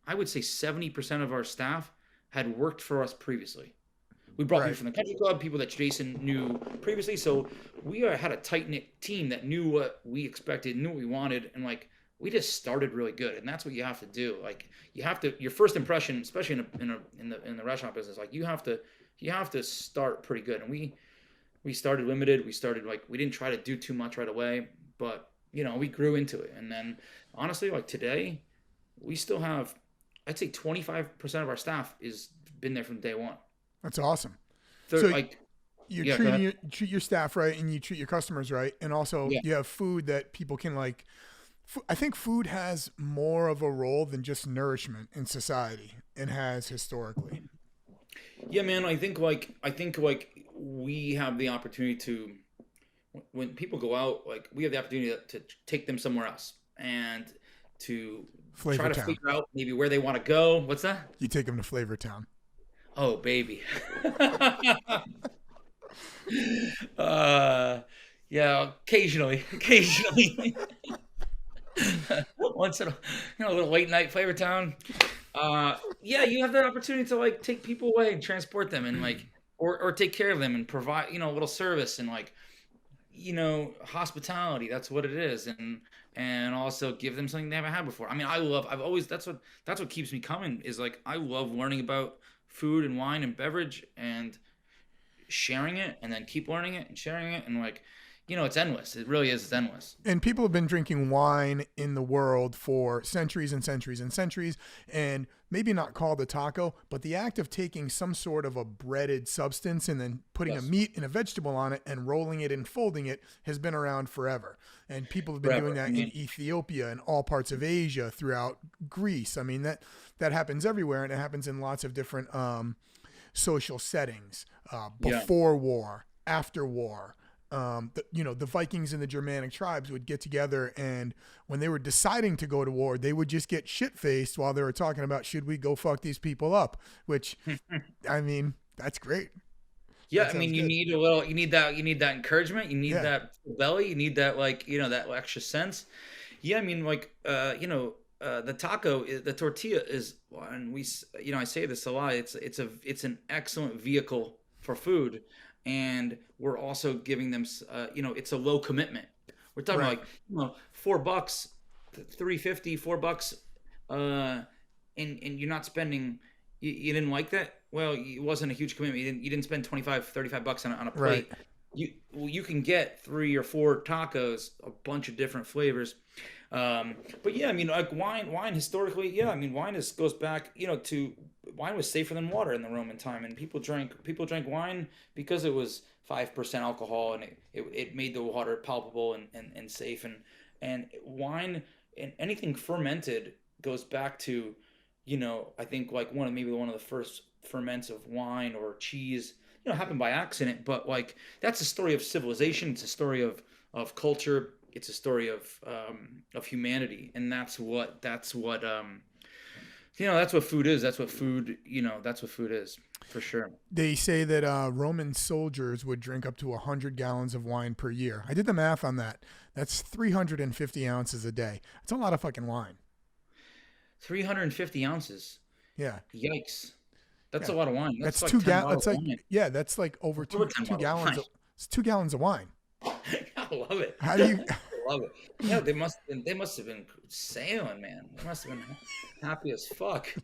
I would say 70% of our staff had worked for us previously. We brought people Right. from the country club, people that Jason knew previously. So we had a tight knit team that knew what we expected, knew what we wanted, and like we just started really good. And that's what you have to do. Like you have to your first impression, especially in the restaurant business, like you have to start pretty good. And we started limited. We started like we didn't try to do too much right away, but we grew into it. And then honestly, like today, we still have I'd say 25% of our staff is been there from day one. That's awesome. They're So like, you yeah, go ahead. treat your staff right, and you treat your customers right, and also Yeah. you have food that people can like. I think food has more of a role than just nourishment in society, and has historically. Yeah, man. I think like we have the opportunity to when people go out, like we have the opportunity to take them somewhere else and to try Flavor to Town. figure out maybe where they want to go. What's that? You take them to Flavor Town. Oh, baby. uh, yeah, occasionally. Once in a little late night Flavor Town. Yeah, you have that opportunity to like take people away and transport them and like or take care of them and provide a little service and like hospitality. That's what it is, and also give them something they haven't had before. I mean, I've always that's what keeps me coming is like I love learning about food and wine and beverage and sharing it and then keep learning it and sharing it and like it's endless. It really is. It's endless. And people have been drinking wine in the world for centuries and centuries and centuries, and maybe not called a taco, but the act of taking some sort of a breaded substance and then putting a Yes. meat and a vegetable on it and rolling it and folding it has been around forever. And people have been doing Forever. I that in mean, Ethiopia and all parts of Asia, throughout Greece. I mean, that happens everywhere, and it happens in lots of different social settings, yeah. before war, after war. The Vikings and the Germanic tribes would get together, and when they were deciding to go to war, they would just get shit faced while they were talking about should we go fuck these people up. Which, I mean, that's great. Yeah, That I sounds mean, you good. need you need that encouragement, you need Yeah, that belly, you need that like, that extra sense. Yeah, I mean, like, the tortilla is, and I say this a lot. It's an excellent vehicle for food, and we're also giving them, it's a low commitment. We're talking about right, like, $4, 350, $4, uh, and you're not spending. You didn't like that? Well, it wasn't a huge commitment. You didn't spend 25, $35 on a right. plate. you can get 3 or 4 tacos, a bunch of different flavors. But yeah, I mean, like wine historically, yeah, I mean, goes back, to wine was safer than water in the Roman time, and people drank wine because it was 5% alcohol, and it made the water palpable and safe, and wine and anything fermented goes back to, I think like maybe one of the first ferments of wine or cheese, happened by accident, but like that's a story of civilization. It's a story of culture. It's a story of humanity, and that's what food is. That's what food is for sure. They say that Roman soldiers would drink up to 100 gallons of wine per year. I did the math on that. That's 350 ounces a day. That's a lot of fucking wine. 350 ounces. Yeah. Yikes. That's Yeah. a lot of wine. That's That's like two 10 gal. That's bottles of like wine. yeah. That's like over That's over two 10 two bottles of gallons. wine. It's 2 gallons of wine. I love it. How do you? I love it. Yeah, they must have been sailing, man. They must have been happy as fuck.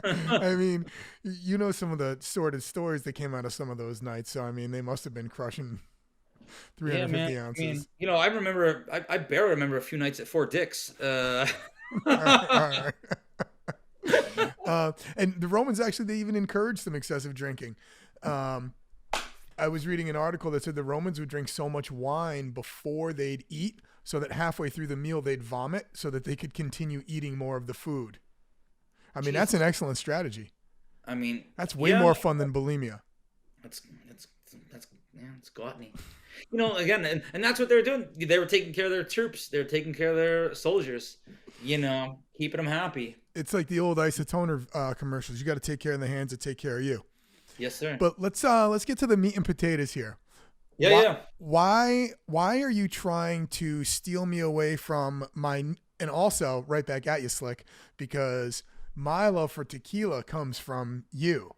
I mean, you know some of the sordid stories that came out of some of those nights. So I mean, they must have been crushing Yeah, man. 350 I mean, ounces. I remember, I barely remember a few nights at Fort Dix. All right, all right. And the Romans actually they even encouraged some excessive drinking. Um, I was reading an article that said the Romans would drink so much wine before they'd eat, so that halfway through the meal they'd vomit, so that they could continue eating more of the food. I mean, that's an Jesus. excellent strategy. I mean, That's way yeah, more fun than bulimia. that's that's that's yeah, it's gluttony. Again, and that's what they were doing. They were taking care of their troops. They were taking care of their soldiers. Keeping them happy. It's like the old isotoner commercials. You got to take care of the hands that take care of you. Yes, sir. But let's get to the meat and potatoes here. Yeah, Why yeah. why are you trying to steal me away from my and also right back at you, Slick, because my love for tequila comes from you.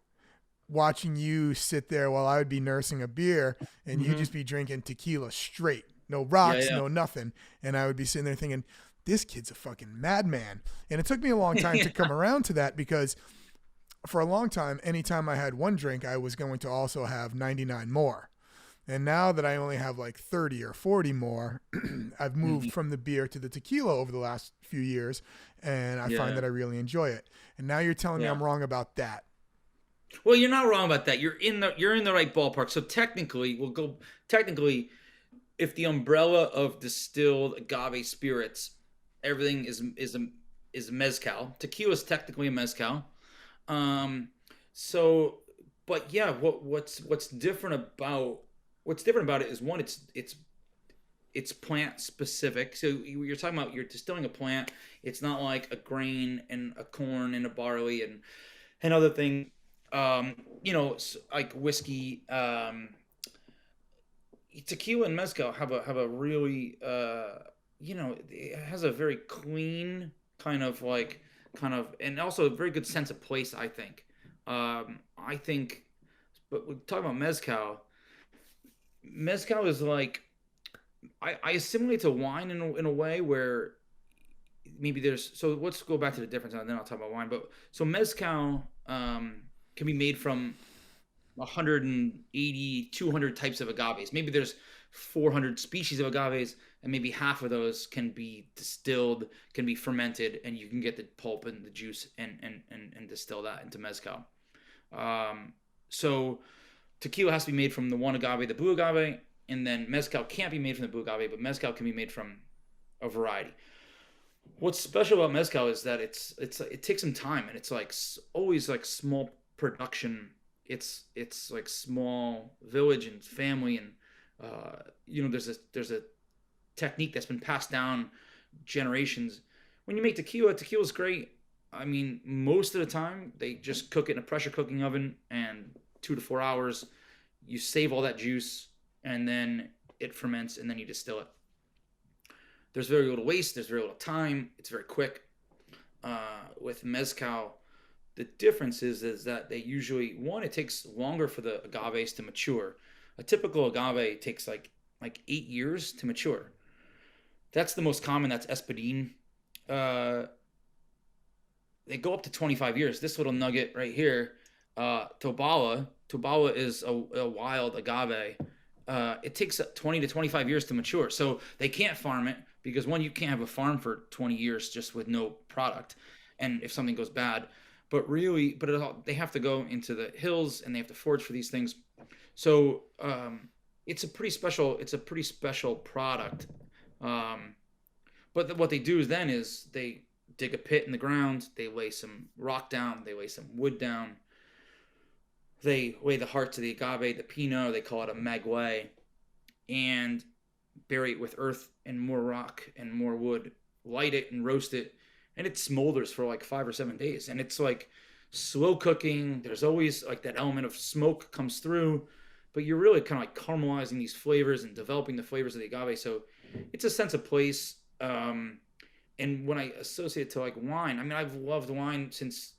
Watching you sit there while I would be nursing a beer and you Hmm. just be drinking tequila straight. No Yeah, rocks, yeah. no nothing. And I would be sitting there thinking, this kid's a fucking madman. And it took me a long time to come around to that because for a long time, anytime I had one drink, I was going to also have 99 more. And now that I only have like 30 or 40 more, I've moved Hmm. from the beer to the tequila over the last few years. And I find Yeah, that I really enjoy it. And now you're telling me yeah. I'm wrong about that. Well, you're not wrong about that. You're in the right ballpark. So technically, if the umbrella of distilled agave spirits, everything is mezcal. Tequila is technically a mezcal. Um, so, but yeah, what's different about it is one, it's plant specific. So you're talking about you're distilling a plant. It's not like a grain and a corn and a barley and other thing. Like whiskey. Tequila and mezcal have a really it has a very clean kind of and also a very good sense of place, I think. I think, but we're talking about mezcal is like I assimilate to wine in a way where maybe there's, so let's go back to the difference and then I'll talk about wine. But so mezcal can be made from 180, 200 types of agaves. Maybe there's 400 species of agaves, and maybe half of those can be distilled, can be fermented, and you can get the pulp and the juice and distill that into mezcal. So tequila has to be made from the one agave, the blue agave, and then mezcal can't be made from the blue agave, but mezcal can be made from a variety. What's special about mezcal is that it takes some time, and it's like always like small production. It's like small village and family, and there's a technique that's been passed down generations. When you make tequila's great. I mean, most of the time they just cook it in a pressure cooking oven, and 2 to 4 hours. You save all that juice, and then it ferments, and then you distill it. There's very little waste. There's very little time. It's very quick. With mezcal, the difference is that they usually, one, it takes longer for the agaves to mature. A typical agave takes like 8 years to mature. That's the most common. That's espadín. Uh, they go up to 25 years. This little nugget right here, Tobala. Tobala is a wild agave. it takes 20 to 25 years to mature. So they can't farm it because one, you can't have a farm for 20 years just with no product, and if something goes bad. But really, they have to go into the hills and they have to forage for these things. So it's a pretty special. It's a pretty special product. Um, but what they do is then is they dig a pit in the ground. They lay some rock down. They lay some wood down. They lay the hearts of the agave, the pinot. They call it a maguey, and bury it with earth and more rock and more wood. Light it and roast it, and it smolders for like 5 or 7 days. And it's like slow cooking. There's always like that element of smoke comes through, but you're really kind of like caramelizing these flavors and developing the flavors of the agave. So it's a sense of place. And when I associate it to like wine, I mean, I've loved wine since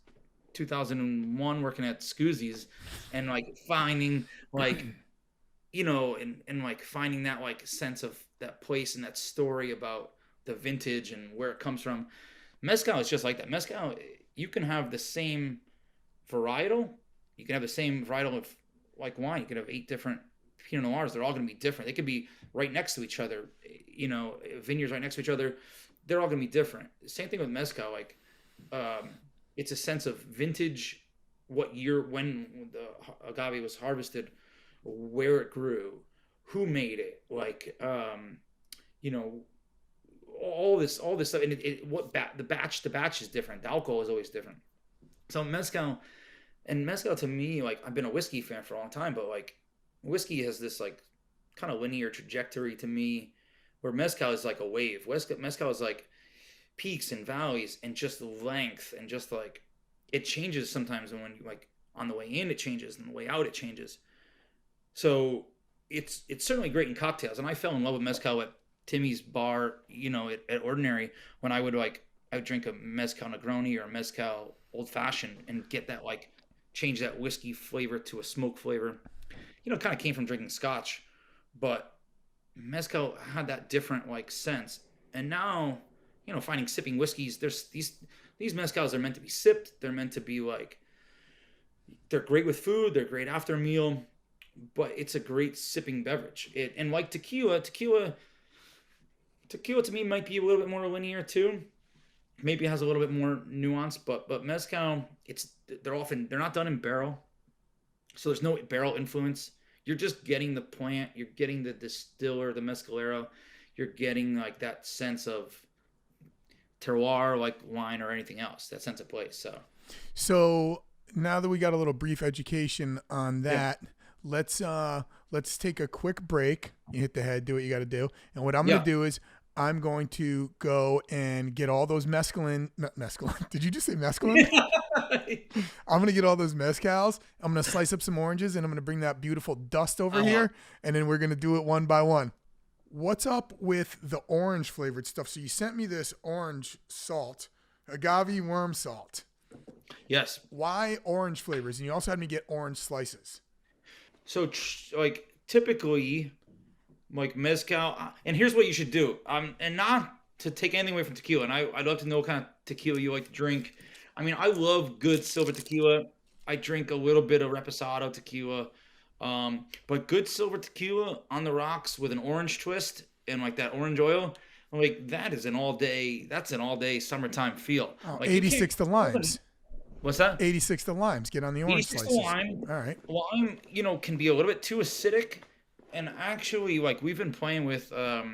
2001 working at Scoozies, and like finding like and like finding that like sense of that place and that story about the vintage and where it comes from. Mezcal is just like that. Mezcal, you can have the same varietal. You can have the same varietal of like wine. You can have 8 different Pinot Noirs. They're all going to be different. They could be right next to each other. Vineyards right next to each other. They're all going to be different. Same thing with mezcal. Like, it's a sense of vintage, what year, when the agave was harvested, where it grew, who made it, like, all this stuff, and the batch is different. The alcohol is always different. So mezcal to me, like, I've been a whiskey fan for a long time, but like whiskey has this like kind of linear trajectory to me, where mezcal is like a wave. Mezcal is like peaks and valleys and just length, and just like it changes sometimes. And when you like on the way in it changes, and the way out it changes. So it's certainly great in cocktails. And I fell in love with mezcal at Timmy's bar, at Ordinary, when I would drink a mezcal Negroni or a mezcal old fashioned and get that like change that whiskey flavor to a smoke flavor. Kind of came from drinking scotch, but mezcal had that different like sense. And now, finding sipping whiskeys, there's these mezcals are meant to be sipped. They're meant to be like, they're great with food. They're great after a meal, but it's a great sipping beverage. And like tequila to me might be a little bit more linear too. Maybe it has a little bit more nuance, but mezcal, they're not done in barrel. So there's no barrel influence. You're just getting the plant, you're getting the distiller, the mezcalero, you're getting like that sense of terroir, like wine or anything else, that sense of place. So now that we got a little brief education on that, yeah. let's take a quick break. You hit the head, do what you got to do. And what I'm going to do is I'm going to go and get all those mescaline. Did you just say mescaline? I'm going to get all those mezcals. I'm going to slice up some oranges, and I'm going to bring that beautiful dust over here, and then we're going to do it one by one. What's up with the orange flavored stuff? So you sent me this orange salt, agave worm salt. Yes. Why orange flavors? And you also had me get orange slices. So like typically, like mezcal, and here's what you should do. And not to take anything away from tequila. And I'd love to know what kind of tequila you like to drink. I mean, I love good silver tequila. I drink a little bit of reposado tequila. But good silver tequila on the rocks with an orange twist and like that orange oil, like that's an all day summertime feel. Like 86 to limes. What's that? 86 to limes. Get on the orange slices. Lime. All right. Lime, can be a little bit too acidic. And actually, like we've been playing with a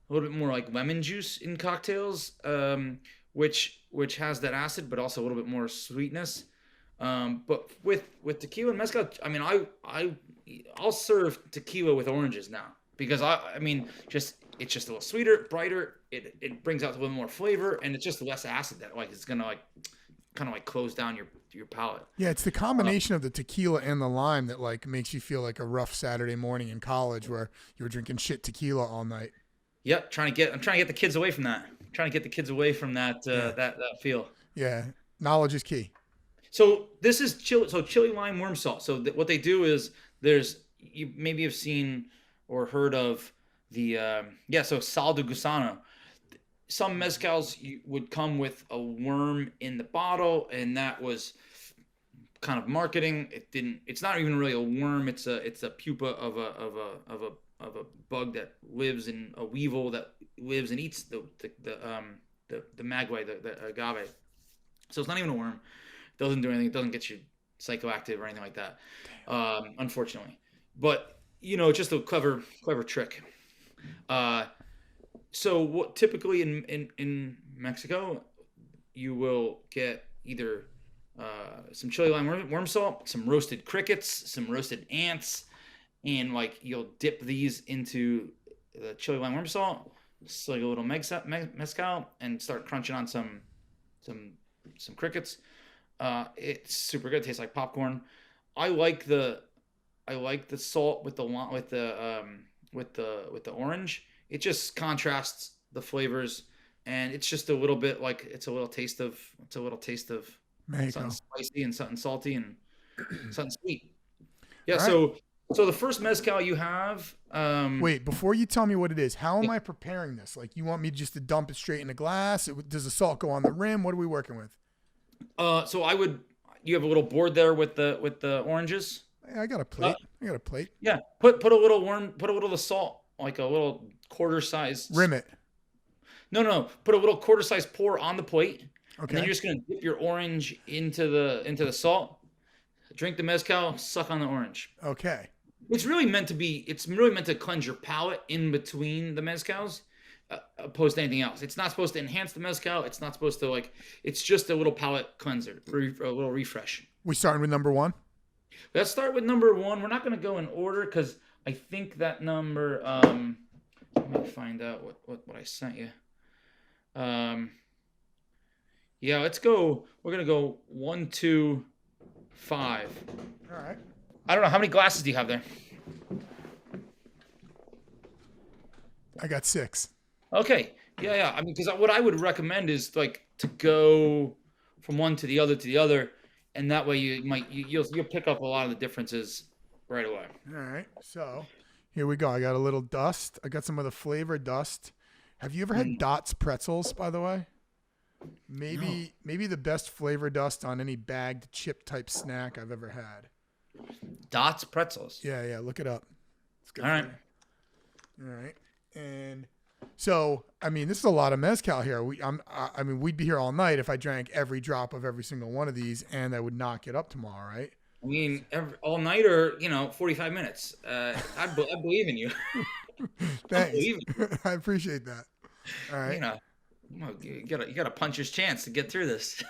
little bit more like lemon juice in cocktails, which has that acid, but also a little bit more sweetness. But with tequila and mezcal, I mean, I'll serve tequila with oranges now because it's just a little sweeter, brighter. It brings out a little more flavor, and it's just less acid that like it's gonna like kind of like close down your palate. Yeah, it's the combination of the tequila and the lime that like makes you feel like a rough Saturday morning in college where you were drinking shit tequila all night. Yep, I'm trying to get the kids away from that. That feel. Yeah, knowledge is key. So this is chili lime worm salt. So what they do is you maybe have seen or heard of the so sal de gusano. Some mezcals would come with a worm in the bottle, and that was kind of marketing. It's not even really a worm. It's a pupa of a bug that lives in a weevil that lives and eats the magway, the agave. So it's not even a worm. It doesn't do anything. It doesn't get you psychoactive or anything like that. Unfortunately, but it's just a clever trick. Uh, so what typically in Mexico, you will get either some chili lime worm salt, some roasted crickets, some roasted ants, and like you'll dip these into the chili lime worm salt, so like a little mezcal, and start crunching on some some crickets. It's super good. It tastes like popcorn. I like the I like the salt with the orange. It just contrasts the flavors, and it's just a little bit like it's a little taste of something Mexico. spicy and something salty and something sweet. Yeah. All right. So the first mezcal you have, Wait, before you tell me what it is, how am yeah. I preparing this? Like, you want me just to dump it straight in a glass? Does the salt go on the rim? What are we working with? So you have a little board there with the oranges. Hey, I got a Uh, plate. I got a plate. yeah. Put a little of the salt, like a little quarter size. Rim it. No. Put a little quarter size pour on the plate, and then Okay. you're just gonna dip your orange into the salt. Drink the mezcal, suck on the orange. Okay. It's really meant to cleanse your palate in between the mezcals, opposed to anything else. It's not supposed to enhance the mezcal. It's not supposed to it's just a little palate cleanser, a little refresh. We starting with number one? Let's start with number one. We're not going to go in order because I think that number. Let me find out what I sent you. Um, yeah, let's go. We're gonna go 1, 2, 5. All right. I don't know how many glasses do you have there. I got 6. Okay. Yeah. I mean, because what I would recommend is like to go from one to the other, and that way you'll pick up a lot of the differences right away. All right. So here we go. I got a little dust. I got some of the flavor dust. Have you ever had Mm, Dots pretzels, by the way? no. Maybe the best flavor dust on any bagged chip type snack I've ever had. Dots pretzels. Yeah. Look it up. It's good All for right. you. All right. And so, I mean, this is a lot of mezcal here. I mean, we'd be here all night if I drank every drop of every single one of these, and I would not get up tomorrow, right? I mean, all nighter, 45 minutes. I believe in you. I Thanks. believe in I appreciate that. All you. right. You gotta punch his chance to get through this.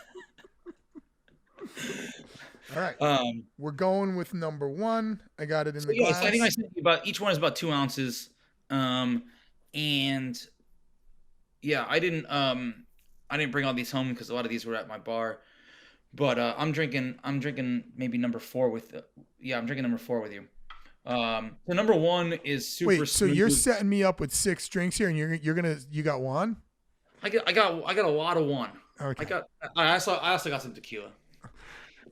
All right. Um, We're going with number one. I got it in so the yeah, so I think I glass. said about each one is about 2 ounces. Um, and yeah, I didn't bring all these home because a lot of these were at my bar. But I'm drinking maybe number four with yeah, I'm drinking number four with you. The number one is super Wait, so you're smooth. setting me up with 6 drinks here, and you got one? I got a lot of one. I Okay. got I also got some tequila.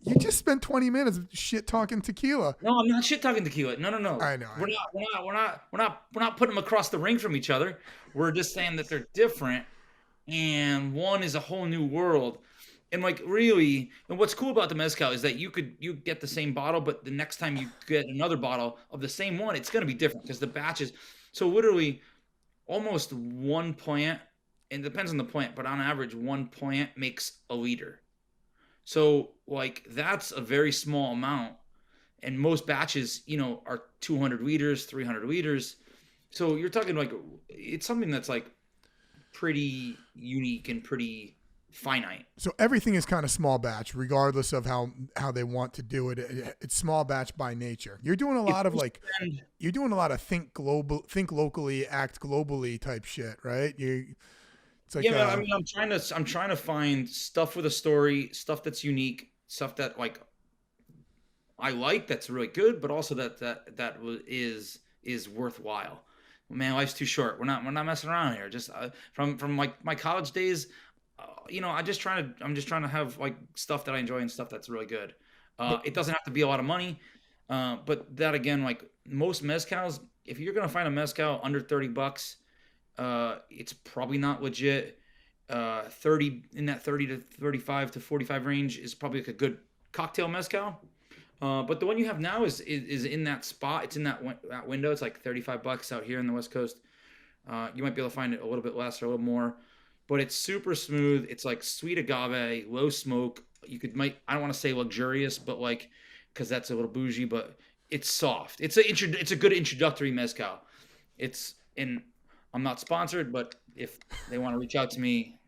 You just spent 20 minutes shit talking tequila. No, I'm not shit talking tequila. No. I know. I know. We're not putting them across the ring from each other. We're just saying that they're different, and one is a whole new world. And like really, and what's cool about the mezcal is that you get the same bottle, but the next time you get another bottle of the same one, it's gonna be different because the batches. So literally, almost one plant. It depends on the plant, but on average, one plant makes a liter. So like that's a very small amount, and most batches, are 200 liters, 300 liters. So you're talking like it's something that's like pretty unique and pretty finite. So everything is kind of small batch, regardless of how they want to do it. It's small batch by nature. You're doing a If lot of you like spend, you're doing a lot of think locally, act globally type shit, right? It's like yeah, man, I mean, I'm trying to find stuff with a story, stuff that's unique, stuff that like I like that's really good, but also that is worthwhile. Man, life's too short. We're not messing around here. Just from like my college days, I'm just trying to have like stuff that I enjoy and stuff that's really good. but It doesn't have to be a lot of money, but that again, like most mezcals, if you're gonna find a mezcal under $30, it's probably not legit. 30 in that 30 to 35 to 45 range is probably like a good cocktail mezcal. But the one you have now is in that spot. It's in that window. It's like $35 out here in the West Coast. You might be able to find it a little bit less or a little more, but it's super smooth. It's like sweet agave, low smoke. I don't want to say luxurious, but like because that's a little bougie, but it's soft. It's a good introductory mezcal. It's in. I'm not sponsored, but if they want to reach out to me,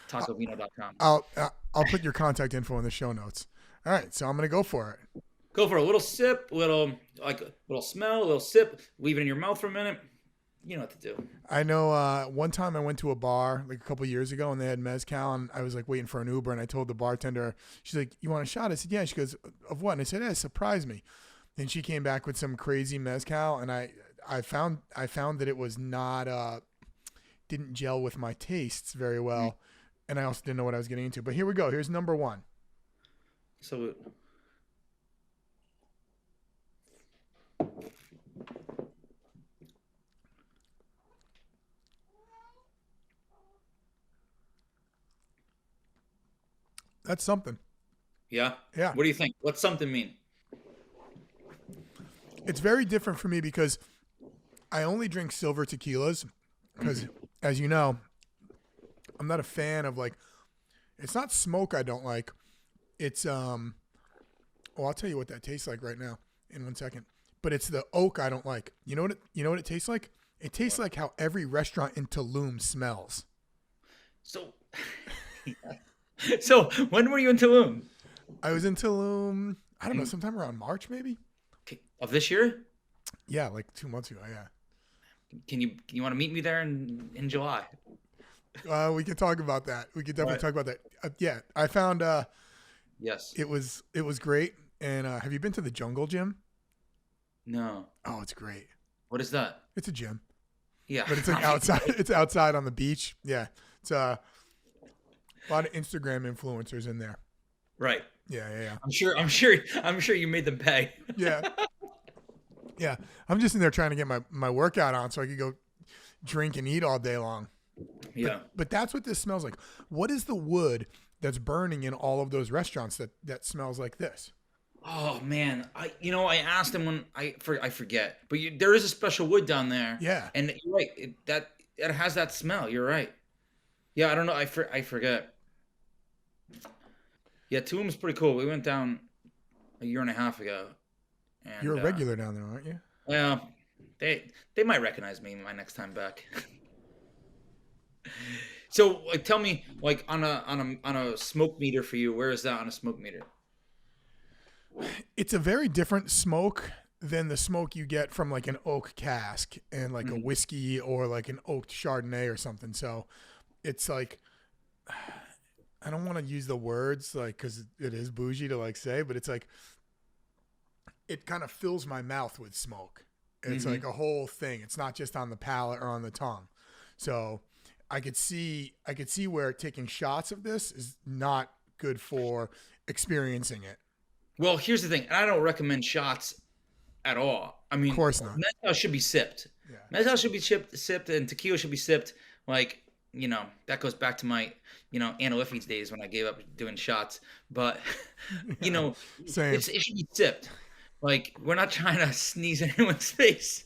tacovino.com. I'll put your contact info in the show notes. All right, so I'm gonna go for it. Go for a little sip, little smell, a little sip. Leave it in your mouth for a minute. You know what to do. I know one time I went to a bar like a couple years ago and they had mezcal and I was like waiting for an Uber and I told the bartender, she's like, "You want a shot?" I said, "Yeah." She goes, "Of what?" And I said, "Yeah, surprise me." And she came back with some crazy mezcal and I found that it was not didn't gel with my tastes very well, and I also didn't know what I was getting into. But here we go. Here's number one. So That's something. yeah. Yeah. What do you think? What's something mean? It's very different for me because I only drink silver tequilas because, as you know, I'm not a fan of like, it's not smoke I don't like. It's, well, I'll tell you what that tastes like right now in 1 second. But it's the oak I don't like. You know what it tastes like? It tastes like how every restaurant in Tulum smells. So, so when were you in Tulum? I was in Tulum, I don't know, sometime around March maybe? Okay, of this year? Yeah, like 2 months ago, yeah. Can you want to meet me there in July? We can talk about that. We can definitely Right. talk about that. Yeah, I found Yes. it was great. And have you been to the Jungle Gym? No. Oh, it's great. What is that? It's a gym, Yeah. but it's like outside. It's outside on the beach. Yeah, it's a lot of Instagram influencers in there. Right. Yeah. I'm sure you made them pay. Yeah. Yeah. I'm just in there trying to get my workout on so I could go drink and eat all day long. Yeah. But that's what this smells like. What is the wood that's burning in all of those restaurants that smells like this? Oh man, I asked him when I forget, but there is a special wood down there. Yeah. And you're right, it has that smell. You're right. Yeah, I don't know. I forget. Yeah, Tulum's pretty cool. We went down a year and a half ago, and You're a regular down there, aren't you? well, they might recognize me my next time back. So, like, tell me, like, on a smoke meter for you, where is that on a smoke meter? It's a very different smoke than the smoke you get from like an oak cask and like a Mhm. whiskey or like an oaked Chardonnay or something. So it's like, I don't want to use the words like, cause it is bougie to like say, but it's like, it kind of fills my mouth with smoke. It's Mhm. like a whole thing. It's not just on the palate or on the tongue. So I could see where taking shots of this is not good for experiencing it. Well, here's the thing, and I don't recommend shots at all. I Of mean, course not. mezcal should be sipped. Yeah. Mezcal should be sipped, and tequila should be sipped. Like, that goes back to my, Analyphies days when I gave up doing shots. But, you Yeah. know, Same. it should be sipped. Like, we're not trying to sneeze in anyone's face.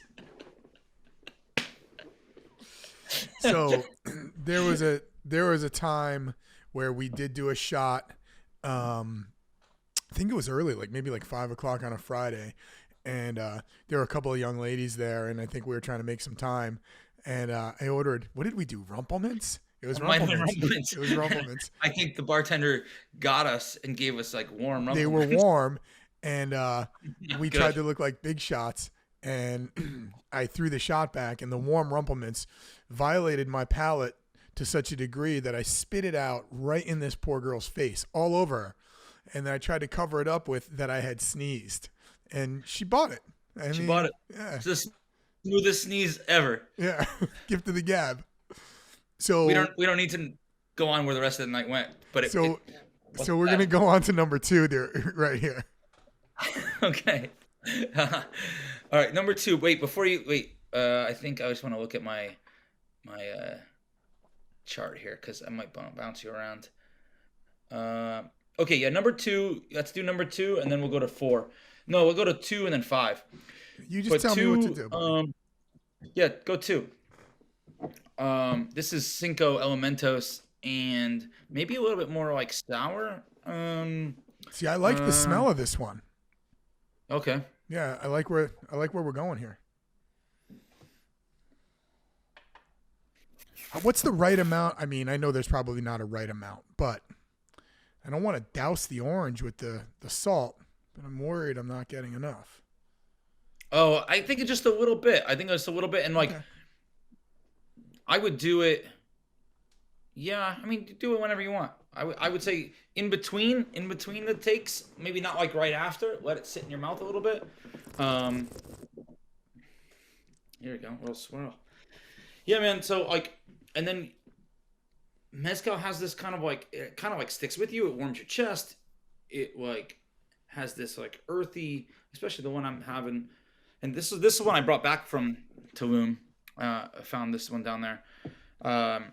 So there was a time where we did do a shot. I think it was early, like maybe like 5 o'clock on a Friday, and there were a couple of young ladies there, and I think we were trying to make some time. And I ordered. What did we do? Rumplements. It was Might have been rumplements. Rumplements. It was rumplements. I think the bartender got us and gave us like warm They were Rumplements. warm, and we Good. tried to look like big shots. And I threw the shot back, and the warm rumplements violated my palate to such a degree that I spit it out right in this poor girl's face, all over her. And then I tried to cover it up with that I had sneezed, and she bought it. She bought it. Yeah, It's the smoothest sneeze ever. yeah. Gift of the gab. So We don't need to go on where the rest of the night went. But so what's so we're that? gonna go on to number 2 there, right here. Okay. All right, number 2. Wait, before you wait, I think I just want to look at my chart here because I might bounce you around. Okay, yeah, number two. Let's do number two, and then we'll go to four. No, we'll go to two and then five. You just But tell me what to two, do, buddy. yeah, go two. This is Cinco Elementos, and maybe a little bit more like sour. See, I like the Uh, smell of this one. okay. Yeah, I like where we're going here. What's the right amount? I mean, I know there's probably not a right amount, but I don't want to douse the orange with the salt, but I'm worried I'm not getting enough. Oh, I think it's just a little bit. I think it's a little bit, and like Okay. I would do it. Yeah, I mean, do it whenever you want. I would say in between the takes, maybe not like right after. Let it sit in your mouth a little bit. Um, Here we go. A little swirl. Yeah, man. So like, and then mezcal has this kind of like it kind of like sticks with you. It warms your chest. It like has this like earthy, especially the one I'm having. And this is one I brought back from Tulum. I found this one down there. Um,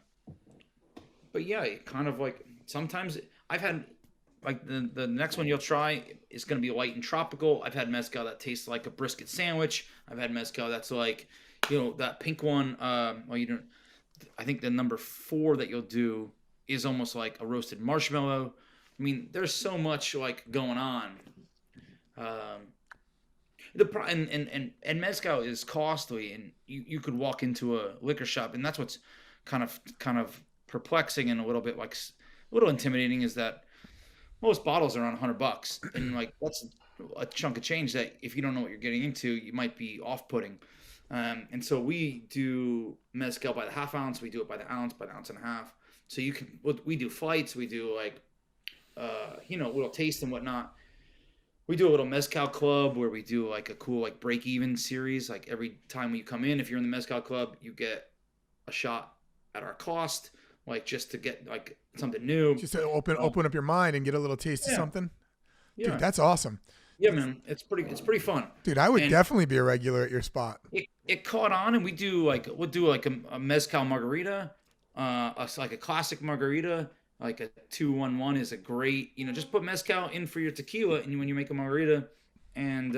but yeah, it kind of like sometimes I've had like the next one you'll try is going to be light and tropical. I've had mezcal that tastes like a brisket sandwich. I've had mezcal that's like, that pink one. Well, you don't. I think the number four that you'll do is almost like a roasted marshmallow. I mean, there's so much like going on. Um, and mezcal is costly, and you could walk into a liquor shop, and that's what's kind of perplexing and a little bit like a little intimidating is that most bottles are around $100, and like that's a chunk of change that if you don't know what you're getting into, you might be off-putting. And so we do mezcal by the half ounce, we do it by the ounce and a half. So we do flights, we do like little taste and whatnot. We do a little mezcal club where we do like a cool like break even series. Like every time you come in, if you're in the mezcal club, you get a shot at our cost, like just to get like something new. Just to Um, open up your mind and get a little taste of yeah, something. Dude, yeah, that's awesome. yeah, man. It's pretty fun. Dude, I would And definitely be a regular at your spot. it caught on, and we'll do like a mezcal margarita, like a classic margarita, like a 2-1-1 is a great. Just put mezcal in for your tequila, and when you make a margarita, and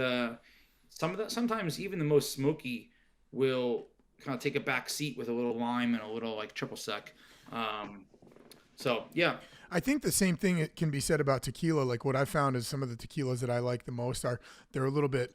sometimes even the most smoky will kind of take a back seat with a little lime and a little like triple sec. Um, so yeah, I think the same thing can be said about tequila. Like what I found is some of the tequilas that I like the most they're a little bit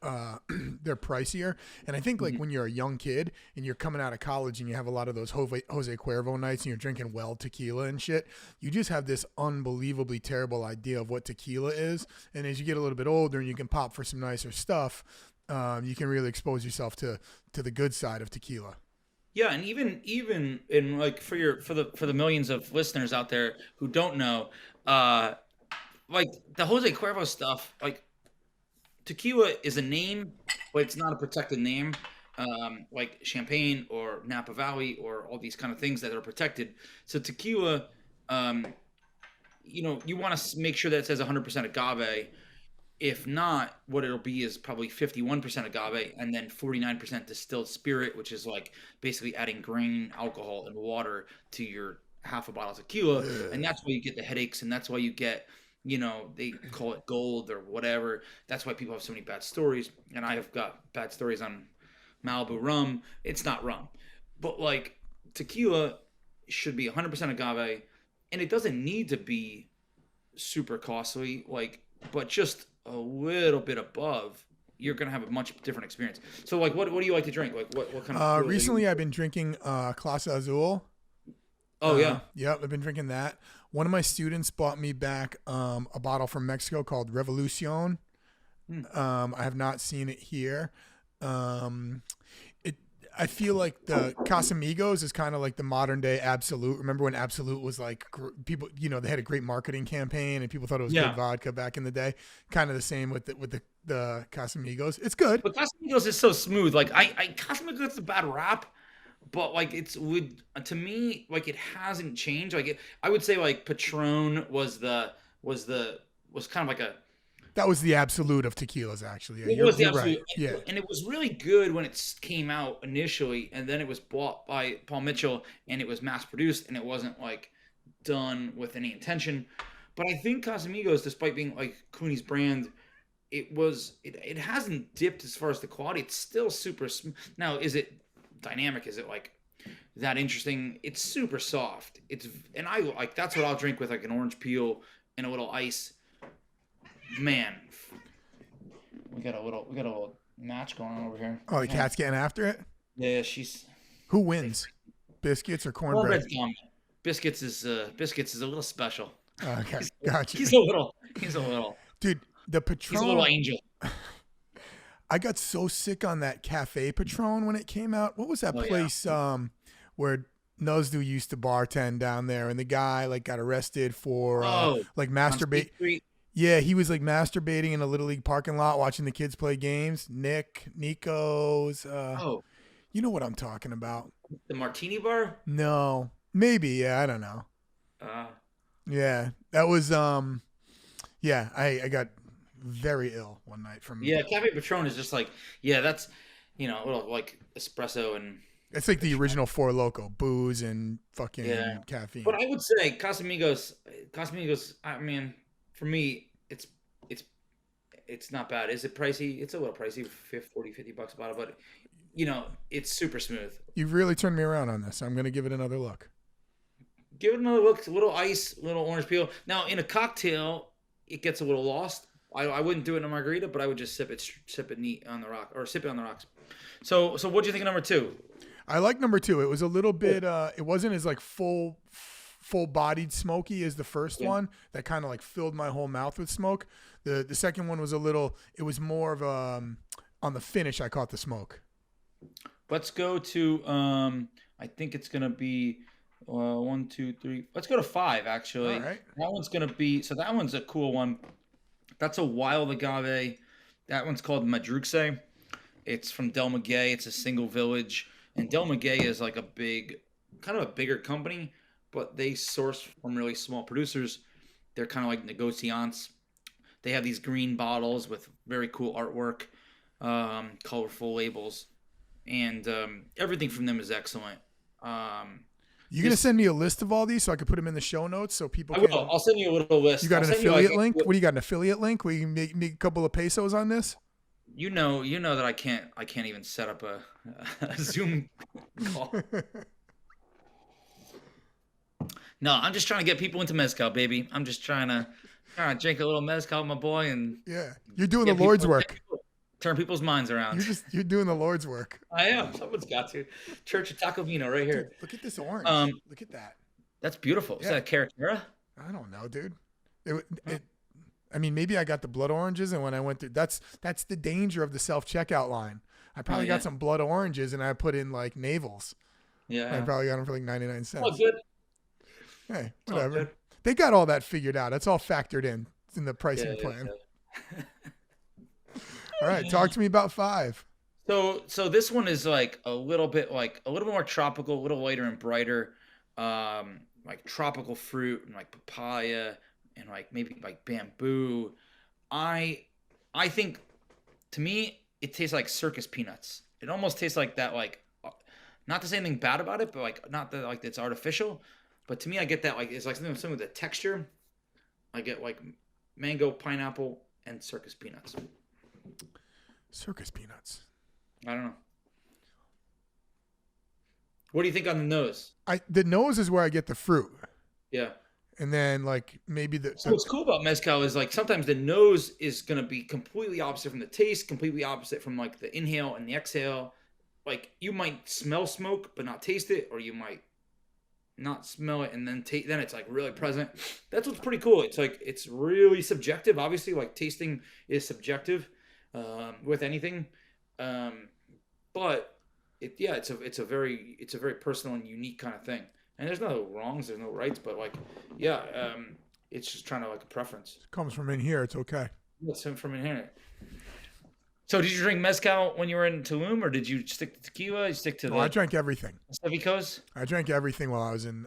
they're pricier. And I think like mhm. when you're a young kid and you're coming out of college and you have a lot of those Jose Cuervo nights and you're drinking well tequila and shit, you just have this unbelievably terrible idea of what tequila is. And as you get a little bit older and you can pop for some nicer stuff, you can really expose yourself to the good side of tequila. Yeah, and even in like for the millions of listeners out there who don't know, uh, like the Jose Cuervo stuff, like tequila is a name, but it's not a protected name. Like Champagne or Napa Valley or all these kind of things that are protected. So tequila, um, you want to make sure that it says 100% agave. If not, what it'll be is probably 51% agave and then 49% distilled spirit, which is like basically adding grain, alcohol, and water to your half a bottle of tequila. And Ugh. that's why you get the headaches, and that's why you get, they call it gold or whatever. That's why people have so many bad stories. And I have got bad stories on Malibu rum. It's not rum. But like tequila should be 100% agave, and it doesn't need to be super costly, like, but just a little bit above, you're gonna have a much different experience. So, like, what do you like to drink? Like, what kind of tequilas are you? Recently, I've been drinking Clase Azul. Oh yeah. Yep, I've been drinking that. One of my students bought me back a bottle from Mexico called Revolucion. Hmm. I have not seen it here. Um, it. I feel like the Casamigos is kind of like the modern day Absolute. Remember when Absolute was like people, they had a great marketing campaign and people thought it was good Yeah, vodka back in the day. Kind of the same with the Casamigos. It's good. but Casamigos is so smooth. Like, Casamigos gets a bad rap, but like it's would to me like it hasn't changed. Like I would say like Patron was kind of like a That was the Absolute of tequilas, actually. Yeah, it was the you're right. absolute, Yeah. and it was really good when it came out initially, and then it was bought by Paul Mitchell, and it was mass produced, and it wasn't like done with any intention. But I think Casamigos, despite being like Cooney's brand, it hasn't dipped as far as the quality. It's still super now. Is it dynamic? Is it like that interesting? It's super soft. And I like that's what I'll drink with like an orange peel and a little ice. Man, we got a little match going on over here. Oh, the Yeah, cat's getting after it. yeah, she's Who they wins, biscuits or cornbread? cornbread's dominant. Biscuits is a little special. Okay, He's gotcha, dude. The he's a little Patron. angel. I got so sick on that Cafe Patron when it came out. What was that Oh yeah. place where Nuzdu used to bartend down there, and the guy like got arrested for Oh, like on State masturbate. Street. Yeah, he was like masturbating in a little league parking lot watching the kids play games. Nico's. Oh, You know what I'm talking about? the Martini Bar. No, maybe. Yeah, I don't know. Uh, Yeah, that was. Yeah, I got very ill one night from. yeah, Cafe Patron is just like, yeah, that's, a little like espresso and It's like the original Four Loco, booze and yeah. fucking caffeine. But I would say Casamigos. I mean, for me, it's not bad. Is it pricey? It's a little pricey, 50 bucks a bottle, but it's super smooth. You've really turned me around on this. I'm gonna give it another look. Give it another look. A little ice, a little orange peel. Now, in a cocktail, it gets a little lost. I wouldn't do it in a margarita, but I would just sip it neat on the rock, or sip it on the rocks. So what do you think of number two? I like number two. It was a little bit. It wasn't as like full bodied smoky as the first Yeah. one. That kind of like filled my whole mouth with smoke. The second one was a little. It was more of on the finish. I caught the smoke. Let's go to I think it's gonna be one, two, three. Let's go to five actually. All right. That one's gonna be so that one's a cool one. That's a wild agave. That one's called Madruxe. It's from Del Maguey. It's a single village, and Del Maguey is like kind of a bigger company, but they source from really small producers. They're kind of like negociants. They have these green bottles with very cool artwork, colorful labels, and everything from them is excellent. You gonna send me a list of all these so I could put them in the show notes so people I can. will. I'll send you a little list. You got I'll an send you affiliate link? What do you got? An affiliate link where you can make a couple of pesos on this? You know that I can't even set up a Zoom call. No, I'm just trying to get people into mezcal, baby. I'm just trying to drink a little mezcal, my boy, and Yeah, you're doing the get Lord's people, work. turn people's minds around. You're doing the Lord's work. I am. Someone's got to. Church of Taco Vino right here. Dude, look at this orange. Look at that. That's beautiful. Is Yeah. that a Caracara? I don't know, dude. I mean, maybe I got the blood oranges, and when I went through, that's the danger of the self checkout line. I probably yeah. got some blood oranges, and I put in like navels. Yeah. I probably got them for like 99 cents. Oh, good. Hey, Oh, whatever. good. They got all that figured out. It's all factored in the pricing Yeah, plan. yeah. All right, talk to me about five. So this one is like a little bit more tropical, a little lighter and brighter, like tropical fruit and like papaya and like maybe like bamboo. I think to me it tastes like circus peanuts. It almost tastes like that, like not to say anything bad about it, but like not that like it's artificial. But to me, I get that like it's like something with the texture. I get like mango, pineapple, and circus peanuts. Circus peanuts. I don't know. What do you think on the nose? The nose is where I get the fruit, Yeah. and then like maybe So what's cool about mezcal is like sometimes the nose is gonna be completely opposite from the taste, completely opposite from like the inhale and the exhale. Like you might smell smoke but not taste it, or you might not smell it and then then it's like really present. That's what's pretty cool. It's like it's really subjective. Obviously, like tasting is subjective with anything, but it's a very personal and unique kind of thing. And there's no wrongs, there's no rights, but like it's just trying to like a preference. comes from in here. It's okay. That's from inherent. So did you drink mezcal when you were in Tulum, or did you stick to tequila? You stick to the I drank everything. Pacificos? I drank everything while I was in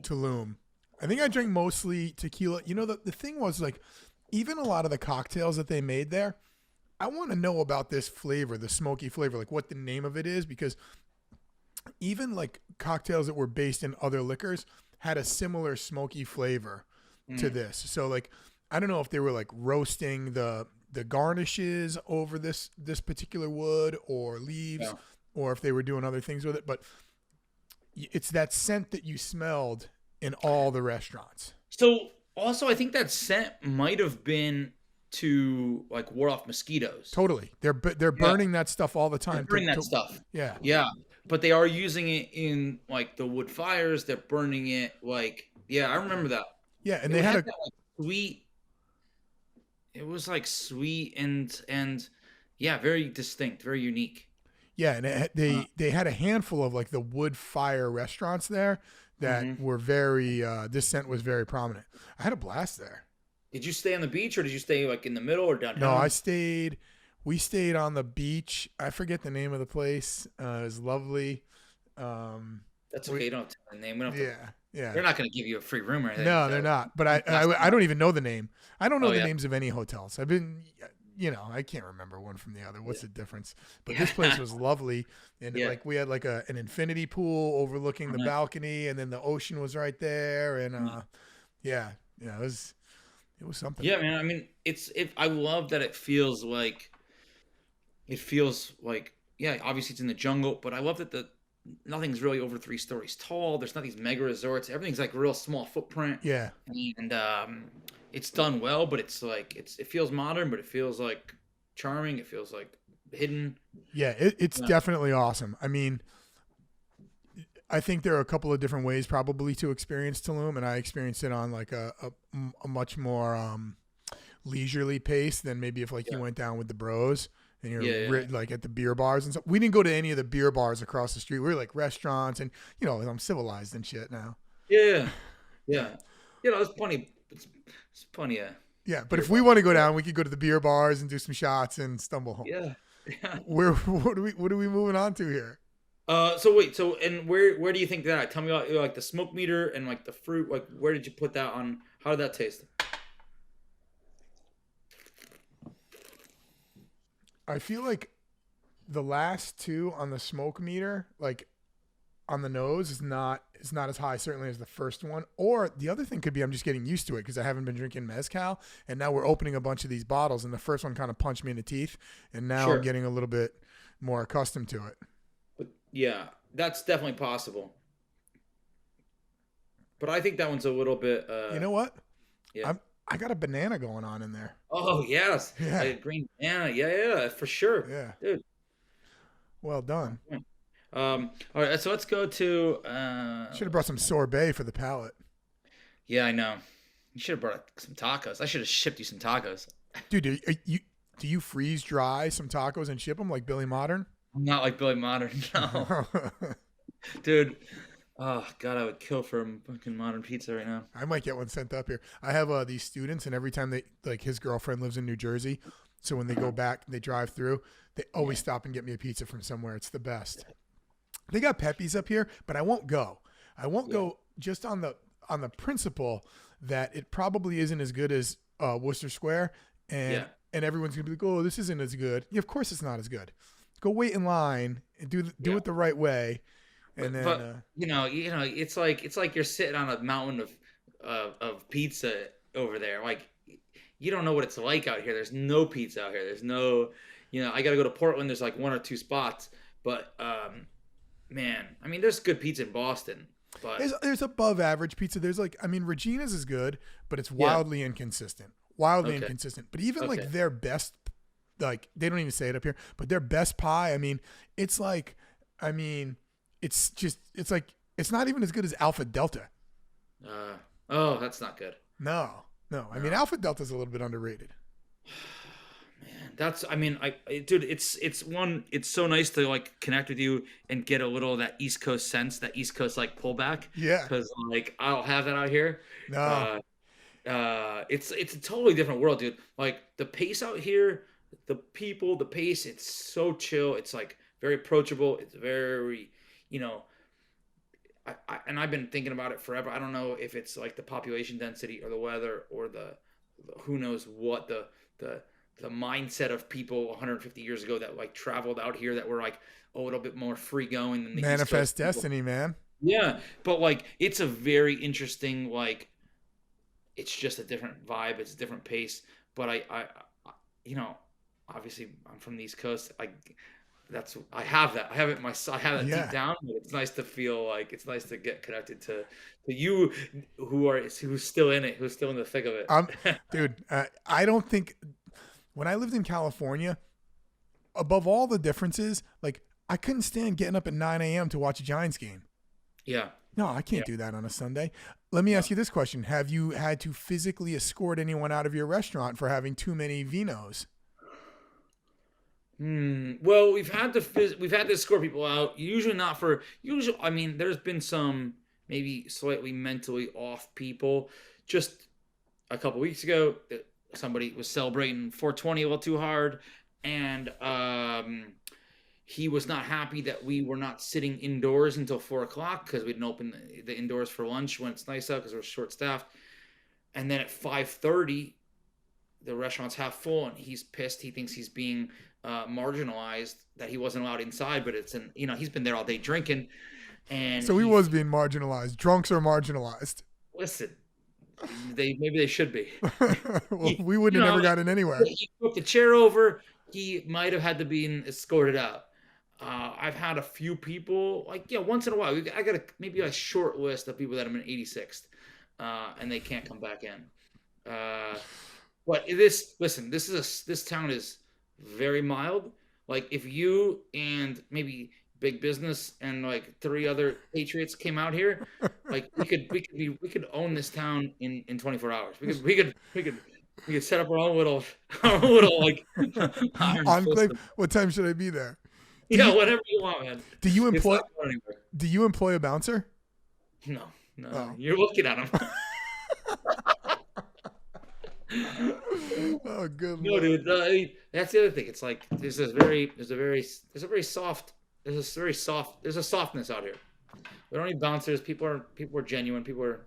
Tulum. I think I drank mostly tequila. You know, the thing was like, even a lot of the cocktails that they made there, I want to know about this flavor, the smoky flavor, like what the name of it is, because even like cocktails that were based in other liquors had a similar smoky flavor to Mm, this. So like, I don't know if they were like roasting the garnishes over this particular wood or leaves, yeah. or if they were doing other things with it. But it's that scent that you smelled in all the restaurants. So also, I think that scent might have been to like ward off mosquitoes. Totally, they're Yeah, burning that stuff all the they're time. burning that stuff. Yeah, Yeah, but they are using it in like the wood fires. They're burning it like yeah, I remember that. yeah, and It they had had a that like sweet. It was like sweet and yeah, very distinct, very unique. yeah, and Uh, they had a handful of like the wood fire restaurants there that mhm. were very. This scent was very prominent. I had a blast there. Did you stay on the beach or did you stay like in the middle or No, I downtown? stayed. We stayed on the beach. I forget the name of the place. It was lovely. That's We, okay. You don't have to tell the name. We don't have to. yeah, yeah. They're not going to give you a free room or anything. No, they're So not. But pass them I up. don't even know the name. I don't know Oh the yeah, names of any hotels. I've been, I can't remember one from the other. What's yeah, the difference? But this place yeah, was lovely, and yeah. like we had like an infinity pool overlooking Oh, the nice. balcony, and then the ocean was right there, and yeah, yeah, it was something. Yeah, man. I mean, I love that it feels like yeah. Obviously, it's in the jungle, but I love that the nothing's really over 3 stories tall. There's not these mega resorts. Everything's like real small footprint, Yeah, and it's done well. But it's like it feels modern, but it feels like charming. It feels like hidden. yeah, it's Yeah, definitely awesome. I mean, I think there are a couple of different ways probably to experience Tulum, and I experienced it on like a much more leisurely pace than maybe if like you yeah, went down with the bros and you're yeah, yeah, like at the beer bars and stuff. We didn't go to any of the beer bars across the street. We were like restaurants, and I'm civilized and shit now. yeah, yeah. Yeah. You know, there's plenty. It's plenty of Yeah, but beer if we bars. want to go down, we could go to the beer bars and do some shots and stumble home. Yeah, yeah. Where what are we moving on to here? So wait, so and where do you think that? Tell me about like the smoke meter and like the fruit. Like where did you put that on? How did that taste? I feel like the last two on the smoke meter, like on the nose, is not as high certainly as the first one. Or the other thing could be I'm just getting used to it because I haven't been drinking mezcal, and now we're opening a bunch of these bottles, and the first one kind of punched me in the teeth, and now I'm Sure, getting a little bit more accustomed to it. but yeah, that's definitely possible. But I think that one's a little bit. You know what? Yeah. I got a banana going on in there. Oh yes, Yeah, a green banana. Yeah, yeah, for sure, yeah. dude. Well done. All right, so let's go to. Should have brought some sorbet for the palate. Yeah, I know. You should have brought some tacos. I should have shipped you some tacos. Dude, do you freeze dry some tacos and ship them like Billy Modern? I'm not like Billy Modern, no, dude. Oh God, I would kill for a fucking modern pizza right now. I might get one sent up here. I have these students, and every time they like his girlfriend lives in New Jersey, so when they go back, they drive through. They always Yeah, stop and get me a pizza from somewhere. It's the best. They got Pepe's up here, but I won't go. I won't yeah, go just on the principle that it probably isn't as good as Worcester Square, and yeah. and everyone's gonna be like, oh, this isn't as good. Yeah, of course it's not as good. Go wait in line and do Yeah. it the right way, and But then it's like you're sitting on a mountain of pizza over there. Like you don't know what it's like out here. There's no pizza out here. There's no, I got to go to Portland. There's like one or two spots, but man, I mean, there's good pizza in Boston, but there's above average pizza. There's like I mean Regina's is good, but it's yeah, wildly inconsistent. Wildly okay, inconsistent. But even okay, like their best, like they don't even say it up here, but their best pie. I mean, it's like I mean, it's like it's not even as good as Alpha Delta. uh, oh, that's not good. No, no. I mean No. Alpha Delta's a little bit underrated. Man, that's I mean dude, it's so nice to like connect with you and get a little of that East Coast sense, that East Coast like pullback, Yeah. because like I don't have that out here. No. Uh, it's a totally different world, dude. Like the pace out here, the people, the pace, it's so chill. It's like very approachable. It's very, you know, and I've been thinking about it forever. I don't know if it's like the population density or the weather or who knows what the the mindset of people 150 years ago that like traveled out here that were like a little bit more free going than the East Coast Manifest people. destiny, man. Yeah, but like it's a very interesting like it's just a different vibe, it's a different pace. But I you know, obviously I'm from the East Coast. I have that. I have it my I have that deep Yeah. down, but it's nice to feel like it's nice to get connected to you who's still in it, who's still in the thick of it. I'm, dude. I don't think when I lived in California, above all the differences, like I couldn't stand getting up at 9 a.m. to watch a Giants game. Yeah. No, I Yeah. can't do that on a Sunday. Let me No. ask you this question: have you had to physically escort anyone out of your restaurant for having too many vinos? Well, we've had to escort people out. Usually not for usually. I mean, there's been some maybe slightly mentally off people. Just a couple weeks ago, somebody was celebrating 420 a little too hard, and he was not happy that we were not sitting indoors until 4 o'clock because we didn't open the indoors for lunch when it's nice out because we're short staffed. And then at 5:30, the restaurant's half full, and he's pissed. He thinks he's being marginalized, that he wasn't allowed inside, but it's an he's been there all day drinking, and So he was being marginalized. Drunks are marginalized. listen. Maybe they should be. Well, He, we wouldn't have never like, gotten anywhere. he took the chair over. He might have had to be escorted out. I've had a few people like once in a while. I got maybe a short list of people that I'm in 86th, and they can't come back in. But this town is very mild. Like if you and maybe big business and like three other patriots came out here, like we could own this town in 24 hours. We could set up our own little our own little like iron Enclave. fist. What time should I be there? Do Yeah, you whatever you want, man. do you It's employ not going anywhere. do you employ a bouncer? No, no, Oh. you're looking at him. Oh, good No, lord. dude. That's the other thing. It's like there's a softness out here. We don't need bouncers. People are genuine. People are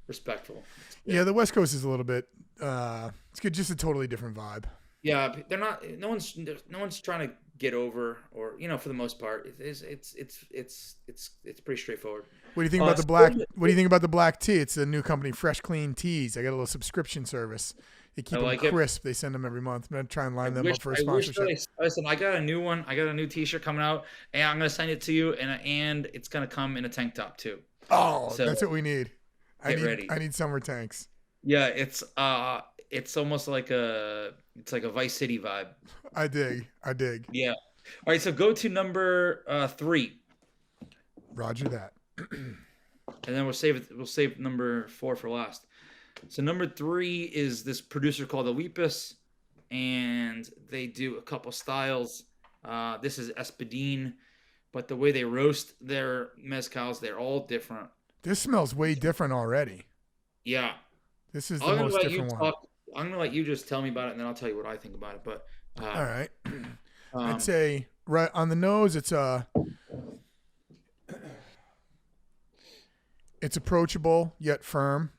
respectful. It's good. Yeah, the West Coast is a little bit. It's good, just a totally different vibe. Yeah, they're not. No one's trying to get over, or for the most part, it's pretty straightforward. What do you think about the black? So, What do you think about the black tea? It's a new company, Fresh Clean Teas. I got a little subscription service. They I keep them like it. crisp. They send them every month. I'm gonna try and line them up for a I wish sponsorship. that listen. I got a new one. I got a new T-shirt coming out, and I'm gonna send it to you, and it's gonna come in a tank top too. Oh, So that's what we need. get ready. I need summer tanks. Yeah, it's almost like a Vice City vibe. I dig. I dig. Yeah. All right, so go to number 3, Roger that. and then we'll save number 4 for last. So number 3 is this producer called Olympus, and they do a couple styles. This is Espadine, but the way they roast their mezcals, they're all different. This smells way different already. Yeah. This is the I'm gonna most let you different one. talk. I'm gonna let you just tell me about it, and then I'll tell you what I think about it. But All right. um, I'd say right on the nose, it's approachable yet firm,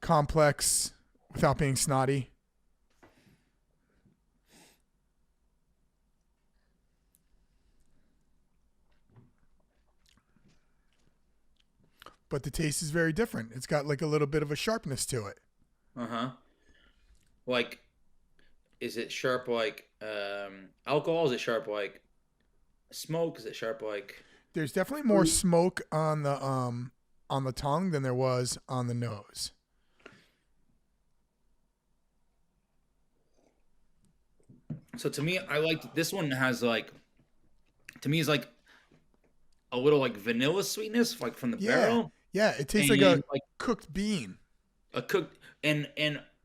complex without being snotty. But the taste is very different. It's got like a little bit of a sharpness to it. uh-huh. Like, is it sharp like alcohol? Is it sharp like smoke? Is it sharp like There's definitely more smoke on the tongue than there was on the nose. So to me, I like this one has like to me is like a little like vanilla sweetness like from the Yeah. barrel Yeah, it tastes like and a like cooked bean. a cooked and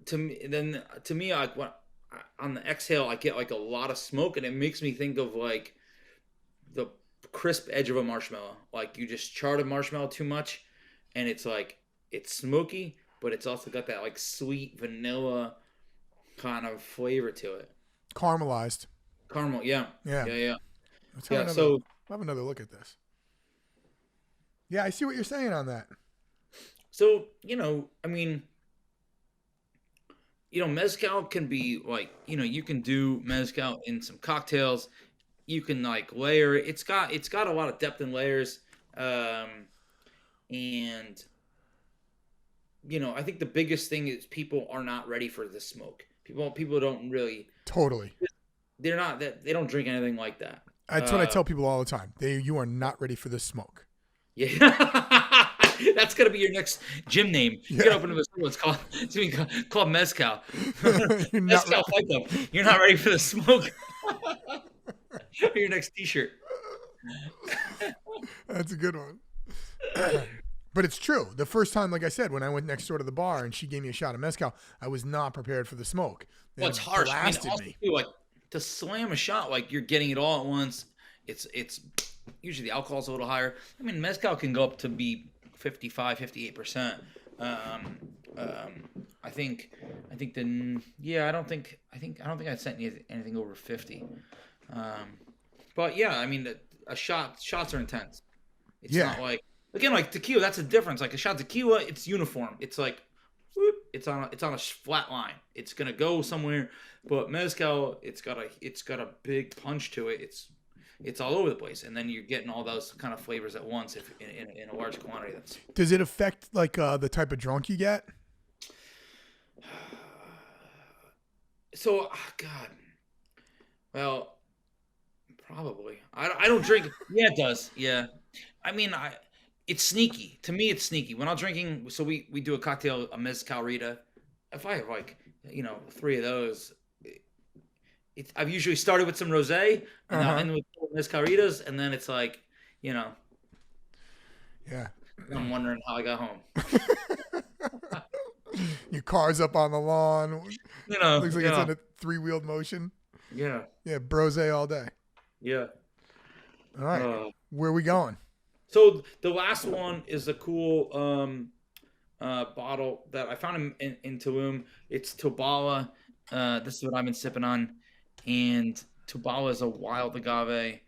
to me like what on the exhale I get like a lot of smoke and it makes me think of like the crisp edge of a marshmallow. Like you just charred a marshmallow too much and it's like it's smoky, but it's also got that like sweet vanilla kind of flavor to it. Caramelized. Caramel, yeah. Yeah. Yeah, yeah. Let's Yeah, so have another look at this. Yeah, I see what you're saying on that. so, I mean, mezcal can be like, you can do mezcal in some cocktails. You can like layer it. It's got a lot of depth and layers. And I think the biggest thing is people are not ready for the smoke. People don't really. Totally. They're not that they don't drink anything like that. That's what I tell people all the time. You are not ready for this smoke. Yeah, that's gonna be your next gym name. You're Yeah. gonna open up a school. It's called Mezcal. You're not. Mezcal Fight Club. You're not ready for the smoke. Your next T-shirt. That's a good one. But it's true. The first time, like I said, when I went next door to the bar and she gave me a shot of mezcal, I was not prepared for the smoke. Well, It it's harsh. I mean, blasted also me. too, like to slam a shot, like you're getting it all at once. It's usually the alcohol's a little higher. I mean, mezcal can go up to be 55, 58%. Um, I think I don't think I'd set anything over 50. But yeah, I mean, shots are intense. It's Yeah. not like again like tequila. That's a difference. Like a shot of tequila, it's uniform. It's like whoop, it's on a flat line. It's gonna go somewhere. But mezcal, it's got a big punch to it. It's all over the place, and then you're getting all those kind of flavors at once if in a large quantity. That's Does it affect like the type of drunk you get? so God. Well, probably. I don't drink. Yeah, it does. Yeah. I mean, it's sneaky. To me, it's sneaky. When I'm drinking, so we do a cocktail, a mezcalrita. If I have like, three of those, I've usually started with some rosé and Uh I'll huh. end with mezcalritas, and then it's like, you know, Yeah. I'm wondering how I got home. Your car's up on the lawn. Looks like it's Yeah, in a three-wheeled motion. yeah, Yeah, brose all day. yeah. All right. Uh, Where are we going? so the last one is a cool bottle that I found in Tulum. It's Tobala. This is what I've been sipping on, and Tobala is a wild agave.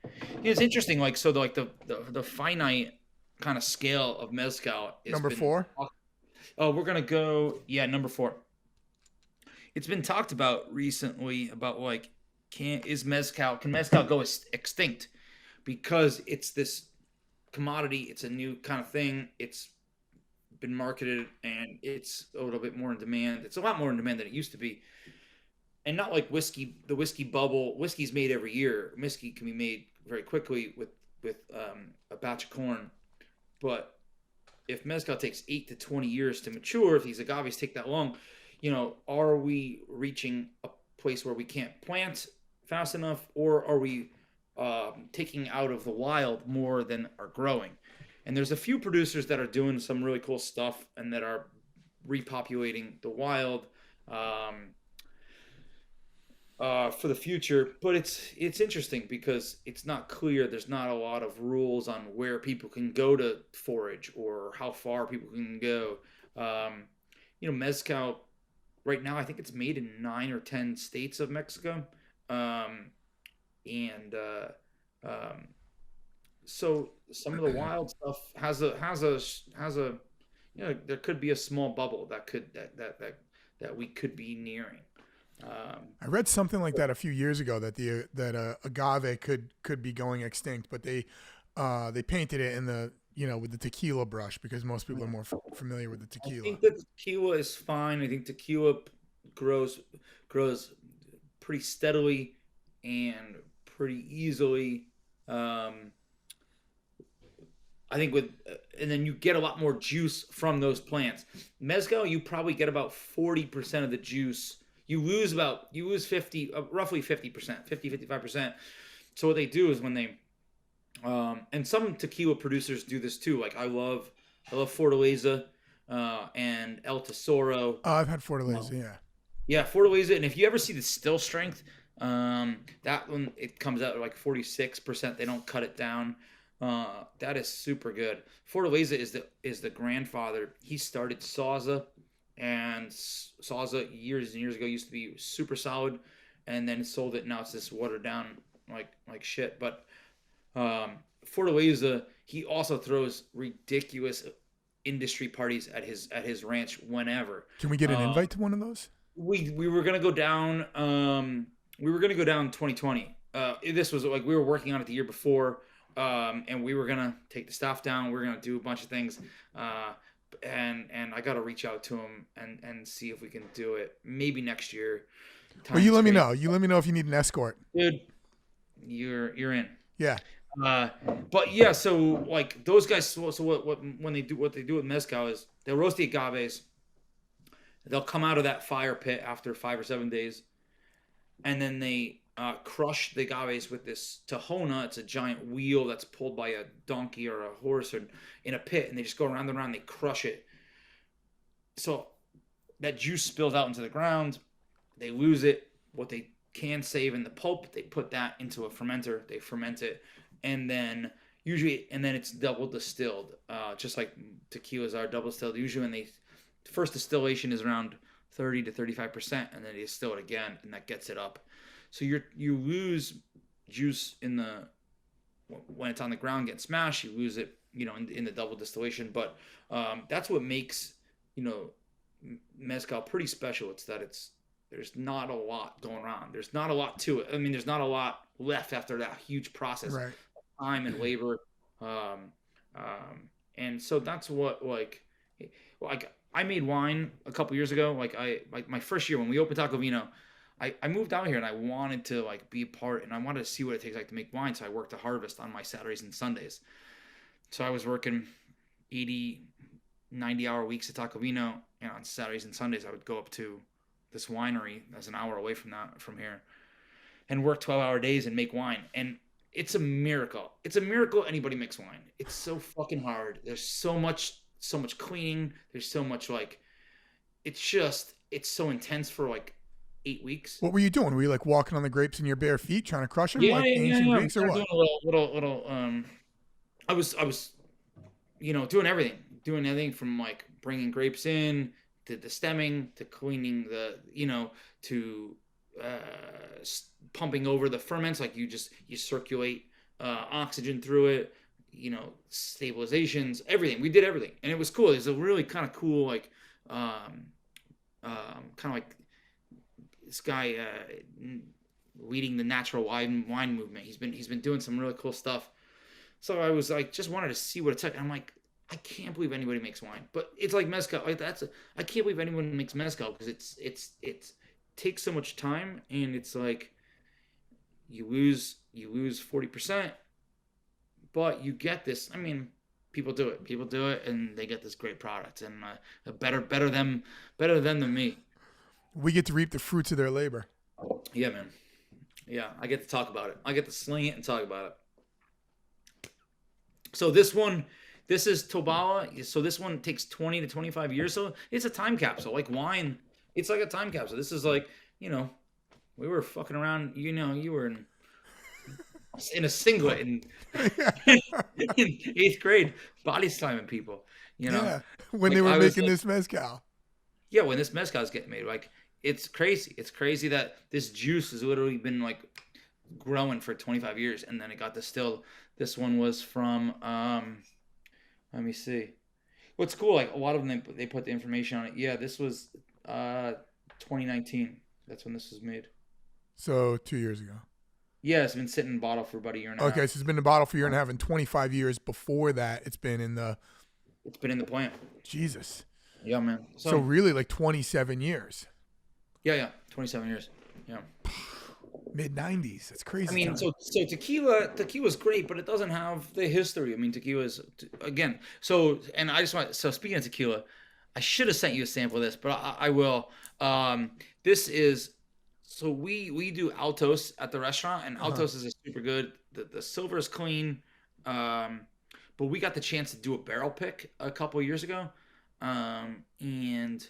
It's interesting, like so, the finite kind of scale of mezcal has Number been. 4? Oh, we're gonna go. Yeah, number 4. It's been talked about recently about like can mezcal go extinct because it's this commodity. It's a new kind of thing. It's been marketed and it's a little bit more in demand. It's a lot more in demand than it used to be. And not like whiskey, the whiskey bubble. Whiskey's made every year. Whiskey can be made very quickly with a batch of corn. But if mezcal takes 8 to 20 years to mature, if these agaves take that long, are we reaching a place where we can't plant fast enough, or are we taking out of the wild more than are growing? And there's a few producers that are doing some really cool stuff and that are repopulating the wild for the future. But it's interesting because it's not clear. There's not a lot of rules on where people can go to forage or how far people can go. Mezcal right now, I think it's made in 9 or 10 states of Mexico, and so some of the wild stuff has a there could be a small bubble that we could be nearing. I read something like that a few years ago that agave could be going extinct, but they painted it in the with the tequila brush because most people are more familiar with the I tequila. think that tequila is fine. I think tequila grows pretty steadily and pretty easily. I think and then you get a lot more juice from those plants. Mezcal, you probably get about 40% of the juice. You lose roughly 50%, 55%. So what they do is when they, and some tequila producers do this too. Like I love Fortaleza, and El Tesoro. Oh, I've had Fortaleza, yeah. Yeah, Fortaleza. And if you ever see the still strength, that one, it comes out at like 46%. They don't cut it down. That is super good. Fortaleza is the grandfather. He started Sauza, and Sauza years and years ago used to be super solid, and then sold it. Now it's this watered down like shit. But Fortaleza, he also throws ridiculous industry parties at his ranch whenever. Can we get an Uh, invite to one of those? we were gonna go down. We were gonna go down 2020. This was like we were working on it the year before. And we were gonna take the staff down. We are gonna do a bunch of things, uh, and I gotta reach out to him and see if we can do it. Maybe next year. Well, you Time is let me crazy, know. You let me know if you need an escort. dude. You're in. Yeah. Uh, but yeah, so like those guys. So what when they do what they do with mezcal is they'll roast the agaves. They'll come out of that fire pit after 5 or 7 days, and then they crush the agaves with this tahona. It's a giant wheel that's pulled by a donkey or a horse or in a pit, and they just go around and around. They crush it, so that juice spills out into the ground. They lose it. What they can save in the pulp, they put that into a fermenter. They ferment it, and then it's double distilled, just like tequilas are double distilled. Usually, when they first distillation is around 30 to 35%, and then they distill it again, and that gets it up. So you lose juice in the when it's on the ground getting smashed. You lose it, in the double distillation. But that's what makes mezcal pretty special. It's that there's not a lot going on. There's not a lot to it. I mean, there's not a lot left after that huge process, Right. time and labor. Um, and so that's what like I made wine a couple years ago. Like my first year when we opened Taco Vino, I moved out here and I wanted to like be a part and I wanted to see what it takes like to make wine. So I worked a harvest on my Saturdays and Sundays. So I was working 80, 90-hour weeks at Taco Vino, and on Saturdays and Sundays I would go up to this winery that's an hour away from here and work 12-hour days and make wine. And it's a miracle. It's a miracle anybody makes wine. It's so fucking hard. There's so much cleaning. There's so much it's so intense for like 8 weeks. What were you doing? Were you like walking on the grapes in your bare feet, trying to crush them Yeah, like yeah, yeah, ancient yeah. Greeks, or We what? doing a little. I was doing everything from like bringing grapes in to the stemming to cleaning to pumping over the ferments. Like you circulate oxygen through it. Stabilizations, everything. We did everything, and it was cool. It's a really kind of cool kind of like this guy leading the natural wine movement. He's been doing some really cool stuff. So I was like, just wanted to see what it's like. And I'm like, I can't believe anybody makes wine, but it's like mezcal. Like I can't believe anyone makes mezcal because it takes so much time, and it's like you lose 40%, but you get this. I mean, people do it, and they get this great product, and better them than me. We get to reap the fruits of their labor. Yeah, man. Yeah, I get to talk about it. I get to sling it and talk about it. So this is Tobawa. So this one takes 20 to 25 years. So it's a time capsule. Like wine, it's like a time capsule. This is like, we were fucking around. You were in a singlet in 8th grade, body slamming people. Yeah, when Like, they were I was making like, this mezcal. yeah, when this mezcal is getting made, like it's crazy. It's crazy that this juice has literally been like growing for 25 years, and then it got distilled. This one was from let me see. What's cool, like a lot of them they put the information on it. Yeah, this was 2019. That's when this was made. So 2 years ago. Yeah, it's been sitting in a bottle for about a year and a half. Okay, so it's been in the bottle for a year and a half, and 25 years before that, it's been in the. It's been in the plant. Jesus. Yeah, man. So really, like 27 years. Yeah, 27 years. Yeah. Mid 90s. That's crazy. I mean, time. so tequila's great, but it doesn't have the history. I mean, tequila's again. So, and I just want. So speaking of tequila, I should have sent you a sample of this, but I will. This is. So we do Altos at the restaurant, and Altos is super good. The silver is clean, but we got the chance to do a barrel pick a couple of years ago, and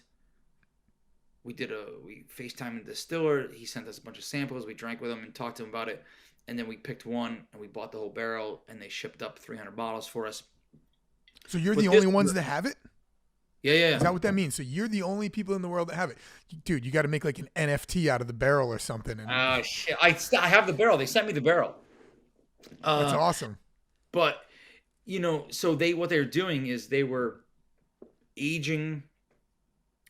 we FaceTimed the distiller. He sent us a bunch of samples. We drank with him and talked to him about it, and then we picked one and we bought the whole barrel, and they shipped up 300 bottles for us. So you're the only ones that have it? Yeah. Is that what that means? So you're the only people in the world that have it, dude. You got to make like an NFT out of the barrel or something. And Shit! I have the barrel. They sent me the barrel. That's awesome. But so what they were doing is they were aging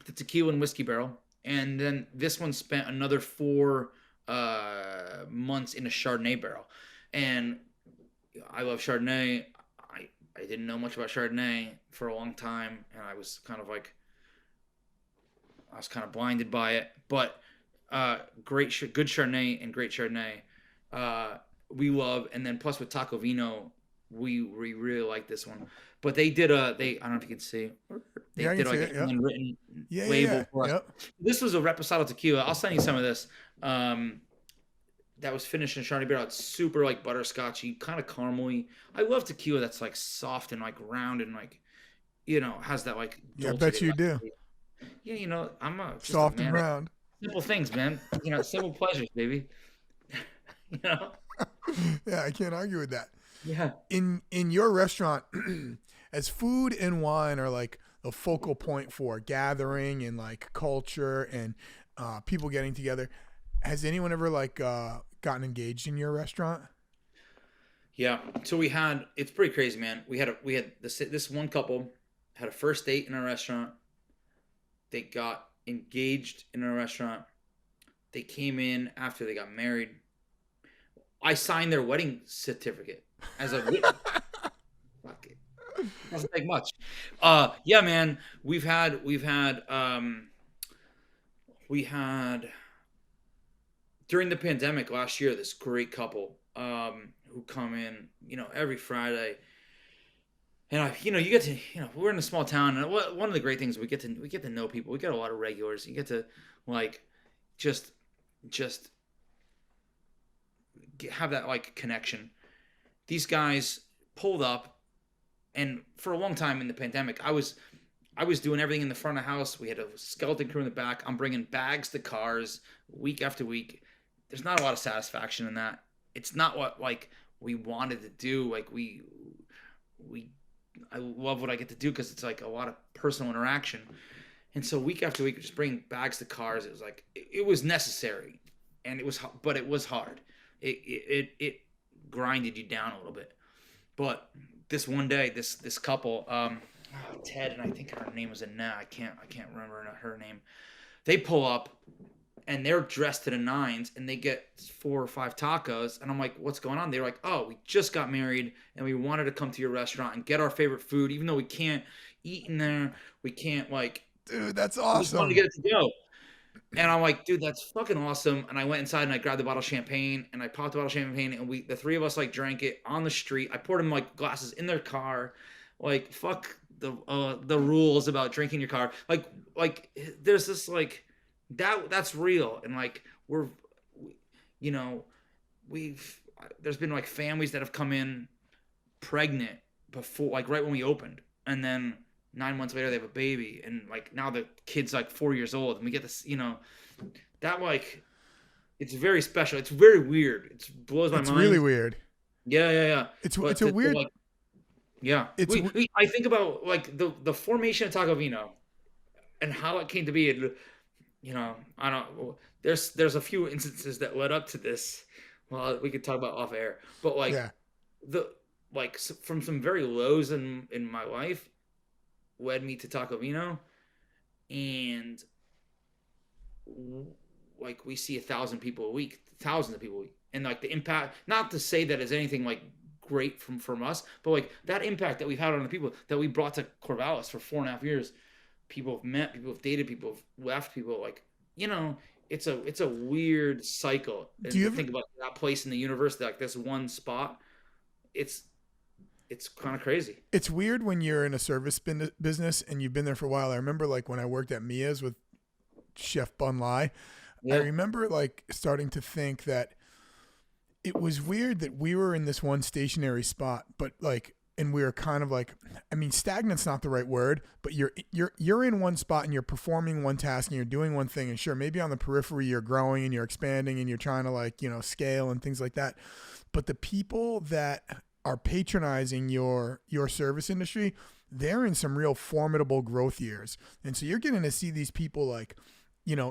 the tequila and whiskey barrel, and then this one spent another 4 months in a Chardonnay barrel, and I love Chardonnay. I didn't know much about Chardonnay for a long time, and I was kind of blinded by it. But good Chardonnay and great Chardonnay, uh, we love. And then plus with Taco Vino, we really like this one. But they I don't know if you can see, they Yeah, I can did see like it. a Yep. handwritten Yeah, yeah, yeah. label for us. Yep. This was a Reposado tequila. I'll send you some of this. Um, that was finished in Chardonnay Barrel. It's super like butterscotchy, kind of caramely. I love tequila that's like soft and like round and like has that like Yeah, I dulce de bet you do. leche. Yeah, just a Soft and man. round. Simple things, man. Simple pleasures, baby. you know? Yeah, I can't argue with that. Yeah. In your restaurant, as food and wine are like the focal point for gathering and like culture and people getting together, has anyone ever like gotten engaged in your restaurant? Yeah. So it's pretty crazy, man. We had this one couple had a first date in our restaurant. They got engaged in our restaurant. They came in after they got married. I signed their wedding certificate as a witness. Fuck it. Doesn't take much. Yeah, man. We had during the pandemic last year this great couple who come in, every Friday. And you get to, we're in a small town, and one of the great things we get to know people. We get a lot of regulars. You get to like just just have that like connection. These guys pulled up, and for a long time in the pandemic, I was doing everything in the front of the house. We had a skeleton crew in the back. I'm bringing bags to cars week after week. There's not a lot of satisfaction in that. It's not what like we wanted to do. Like we I love what I get to do because it's like a lot of personal interaction. And so week after week, just bringing bags to cars. It was like it was necessary, and but it was hard. It grinded you down a little bit. But this one day, this couple, Ted and I think her name was Annette. I can't remember her name. They pull up and they're dressed to the nines and they get 4 or 5 tacos and I'm like, what's going on? They're like, oh, we just got married and we wanted to come to your restaurant and get our favorite food, even though we can't eat in there. We can't like. Dude, that's We just wanted to awesome. get it to go. And I'm like, dude, that's fucking awesome. And I went inside and I grabbed a bottle of champagne and I popped a bottle of champagne and the three of us like drank it on the street. I poured them like glasses in their car. Like fuck the rules about drinking your car. Like there's this like that's real and like you know we've there's been like families that have come in pregnant before like right when we opened and then 9 months later they have a baby and like now the kid's like 4 years old and we get this that like it's very special. It's very weird. It blows my It's really mind. weird. Yeah. It's But a to weird. like yeah, It's I think about like the formation of Taco Vino and how it came to be. And, I don't. There's a few instances that led up to this. Well, we could talk about off air, but like yeah. the from some very lows in my life led me to Taco Vino, and like we see 1,000 people a week, thousands of people a week, and like the impact. Not to say that is anything like great from us, but like that impact that we've had on the people that we brought to Corvallis for 4.5 years. People have met, people have dated, people have left, people like it's a weird cycle. Do And you to ever think about that place in the universe, like this one spot, it's it's kind of crazy. it's weird when you're in a business and you've been there for a while. I remember like when I worked at Mia's with Chef Bun Lai, I Yeah, remember like starting to think that it was weird that we were in this one stationary spot, but like, and we were kind of like, I mean, stagnant's not the right word, but you're in one spot and you're performing one task and you're doing one thing, and sure, maybe on the periphery you're growing and you're expanding and you're trying to like scale and things like that, but the people that are patronizing your service industry, they're in some real formidable growth years, and so you're getting to see these people like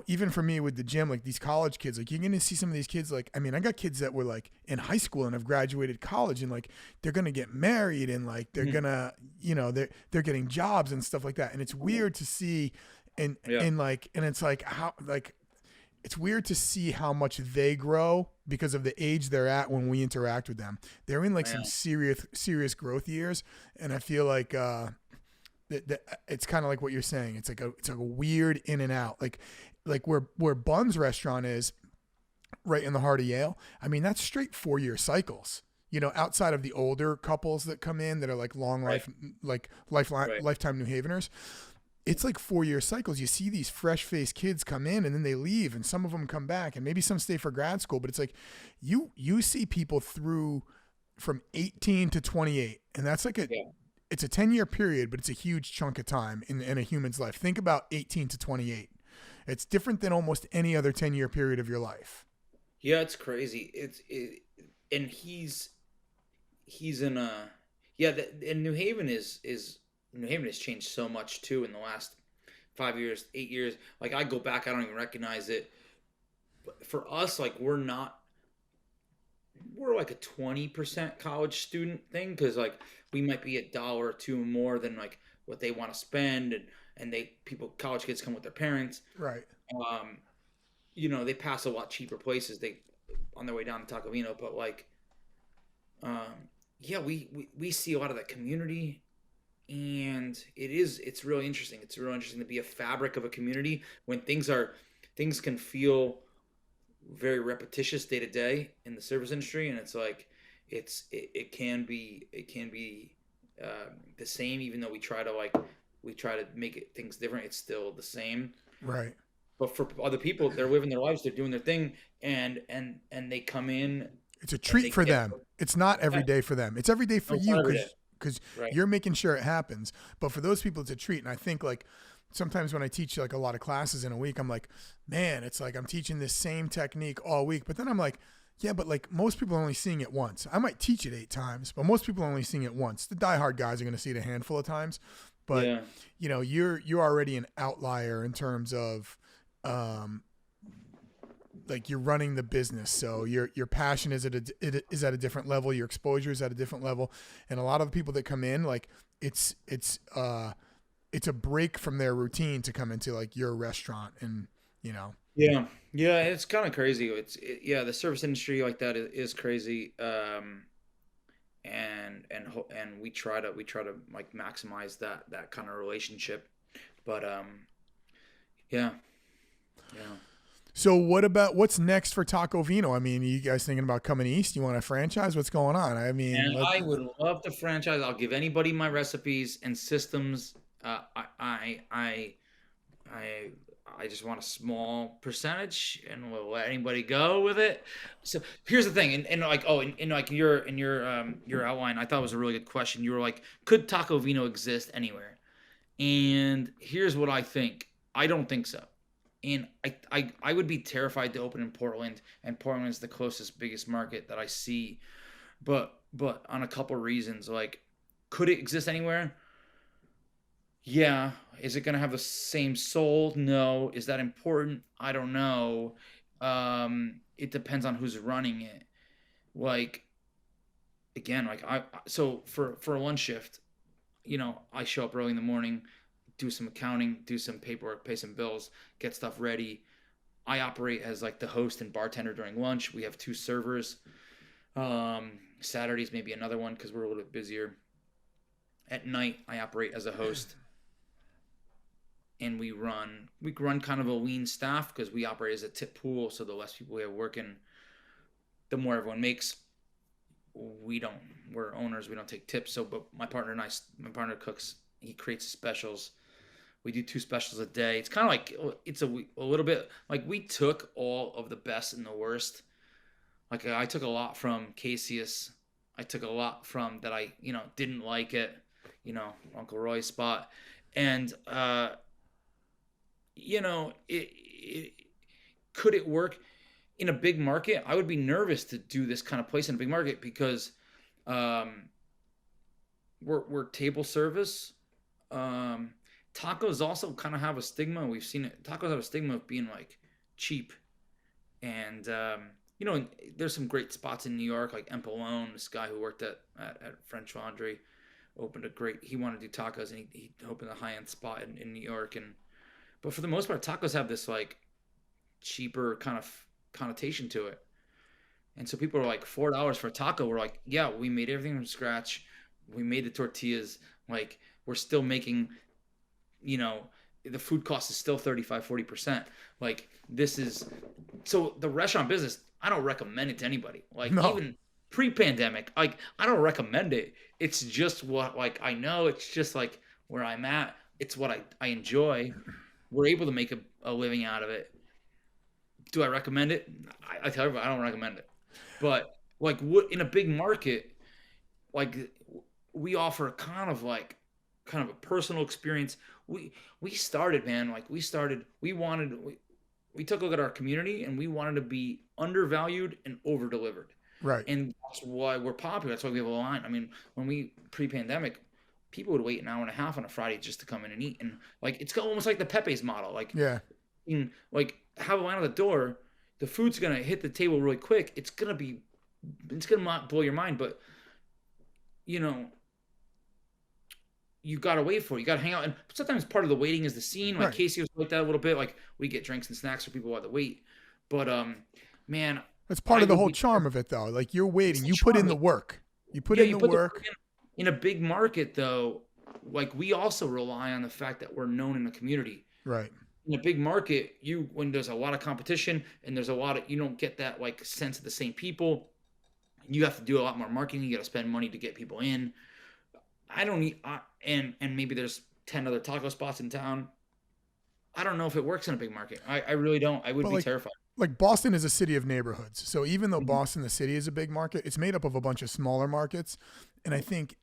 even for me with the gym, like these college kids, like you're going to see some of these kids, like, I mean, I got kids that were like in high school and have graduated college and like, they're going to get married and like, they're going to, they're getting jobs and stuff like that. And it's weird to see and yeah, like, and it's like how, like, it's weird to see how much they grow because of the age they're at when we interact with them. They're in like some Yeah. serious growth years, and I feel like it's kind of like what you're saying. It's like a weird in and out. Like where Bun's restaurant is, right in the heart of Yale. I mean, that's straight 4 year cycles. You know, outside of the older couples that come in that are like long Right. life, like lifeline, Right. lifetime New Haveners, it's like 4 year cycles. You see these fresh faced kids come in and then they leave, and some of them come back, and maybe some stay for grad school. But it's like you see people through from 18 to 28, and that's like Yeah. it's a 10 year period, but it's a huge chunk of time in a human's life. Think about 18 to 28. It's different than almost any other 10 year period of your life. Yeah, it's crazy. And he's in a yeah. And New Haven has changed so much too in the last 5 years, 8 years. Like I go back, I don't even recognize it. But for us, like we're like a 20% college student thing because like we might be a dollar or two more than like what they want to spend, and they people college kids come with their parents. Right. Um, they pass a lot cheaper places they on their way down to Taco Vino, but like yeah, we see a lot of that community, and it's really interesting. It's really interesting to be a fabric of a community when things can feel very repetitious day to day in the service industry, and it's like it can be the same, even though we try to make it things different. It's still the same. Right. But for other people, they're living their lives, they're doing their thing, and they come in It's a and treat they for get them. It's not every yeah, day for them. It's every day for no, it's you not every day, because right? you're making sure it happens. But for those people, it's a treat. And I think like sometimes when I teach like a lot of classes in a week, I'm like, man, it's like I'm teaching this same technique all week. But then I'm like, yeah, but like most people are only seeing it once. I might teach it 8 times, but most people are only seeing it once. The diehard guys are going to see it a handful of times. But Yeah, you know, you're already an outlier in terms of um, like you're running the business, so your passion is at a different level, your exposure is at a different level, and a lot of the people that come in, like it's a break from their routine to come into like your restaurant, and you know. yeah, yeah. It's kind of crazy. Yeah, the service industry like that is crazy. And we try to like maximize that kind of relationship. But yeah, yeah. So what's next for Taco Vino? I mean, are you guys thinking about coming east? You want a franchise? What's going on? I mean, And I would love to franchise. I'll give anybody my recipes and systems. I I just want a small percentage, and we'll let anybody go with it. So here's the thing, and like in like your outline, I thought it was a really good question. You were like, could Taco Vino exist anywhere? And here's what I think. I don't think so. And I would be terrified to open in Portland, and Portland is the closest biggest market that I see. But on a couple reasons, like, could it exist anywhere? Yeah. Is it going to have the same soul? No. Is that important? I don't know. It depends on who's running it. Like, again, like so for a lunch shift, I show up early in the morning, do some accounting, do some paperwork, pay some bills, get stuff ready. I operate as like the host and bartender during lunch. We have two servers. Saturdays maybe another one because we're a little bit busier. At night, I operate as a host, and we run kind of a lean staff because we operate as a tip pool. So the less people we have working, the more everyone makes. We don't. We're owners. We don't take tips. So, but my partner cooks. He creates specials. We do two specials a day. It's kind of like a little bit like we took all of the best and the worst. Like I took a lot from Casius. I took a lot from that I didn't like it. Uncle Roy's spot, and it could it work in a big market? I would be nervous to do this kind of place in a big market because um, we're table service. Um, Tacos also kind of have a stigma. We've seen it. Tacos have a stigma of being like cheap, and there's some great spots in New York, like Empalone. This guy who worked at French Laundry opened a great. He wanted to do tacos, and he opened a high end spot in New York. And but for the most part, tacos have this like cheaper kind of connotation to it. And so people are like $4 for a taco. We're like, yeah, we made everything from scratch. We made the tortillas. Like we're still making, you know, the food cost is still 35-40%. Like this is so the restaurant business, I don't recommend it to anybody. Like No. even pre-pandemic, like I don't recommend it. It's just what like I know, it's just like where I'm at. It's what I enjoy. We're able to make a living out of it. Do I recommend it? I tell everybody I don't recommend it. But like what in a big market, like we offer kind of a personal experience. We started, man, like we took a look at our community and we wanted to be undervalued and over delivered. Right. And that's why we're popular. That's why we have a line. I mean, when we pre-pandemic, people would wait an hour and a half on a Friday just to come in and eat. And like it's almost like the Pepe's model. Yeah. Like have a line at the door. The food's gonna hit the table really quick. It's gonna blow your mind. But you know, you gotta wait for it. You gotta hang out. And sometimes part of the waiting is the scene. Like Right. Casey was like that a little bit. Like we get drinks and snacks for people while they wait. But man, That's part I of the would whole be charm of it, though. Like you're it's waiting. the You put in charm. the work. You put Yeah, in you the put the work work. in a big market though. Like we also rely on the fact that we're known in the community. Right. In a big market, you when there's a lot of competition and there's a lot of you don't get that like sense of the same people. You have to do a lot more marketing. You got to spend money to get people in. I don't need and maybe there's 10 other taco spots in town. I don't know if it works in a big market. I really don't. I would But be terrified. like Boston is a city of neighborhoods. So even though Mhm. Boston, the city, is a big market, it's made up of a bunch of smaller markets. And I think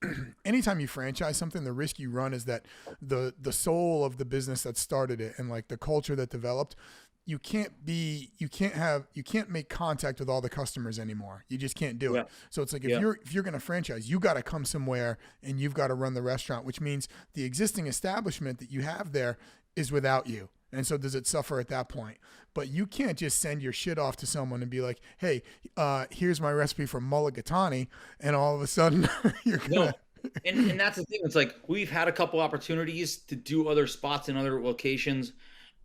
anytime you franchise something, the risk you run is that the soul of the business that started it and like the culture that developed, you can't make contact with all the customers anymore. You just can't do Yeah. it. So it's like Yeah. if you're gonna franchise, you gotta come somewhere and you've got to run the restaurant, which means the existing establishment that you have there is without you. And so does it suffer at that point? But you can't just send your shit off to someone and be like, "Hey, here's my recipe for mulligatawny," and all of a sudden you're No. gonna And that's the thing. It's like we've had a couple opportunities to do other spots in other locations,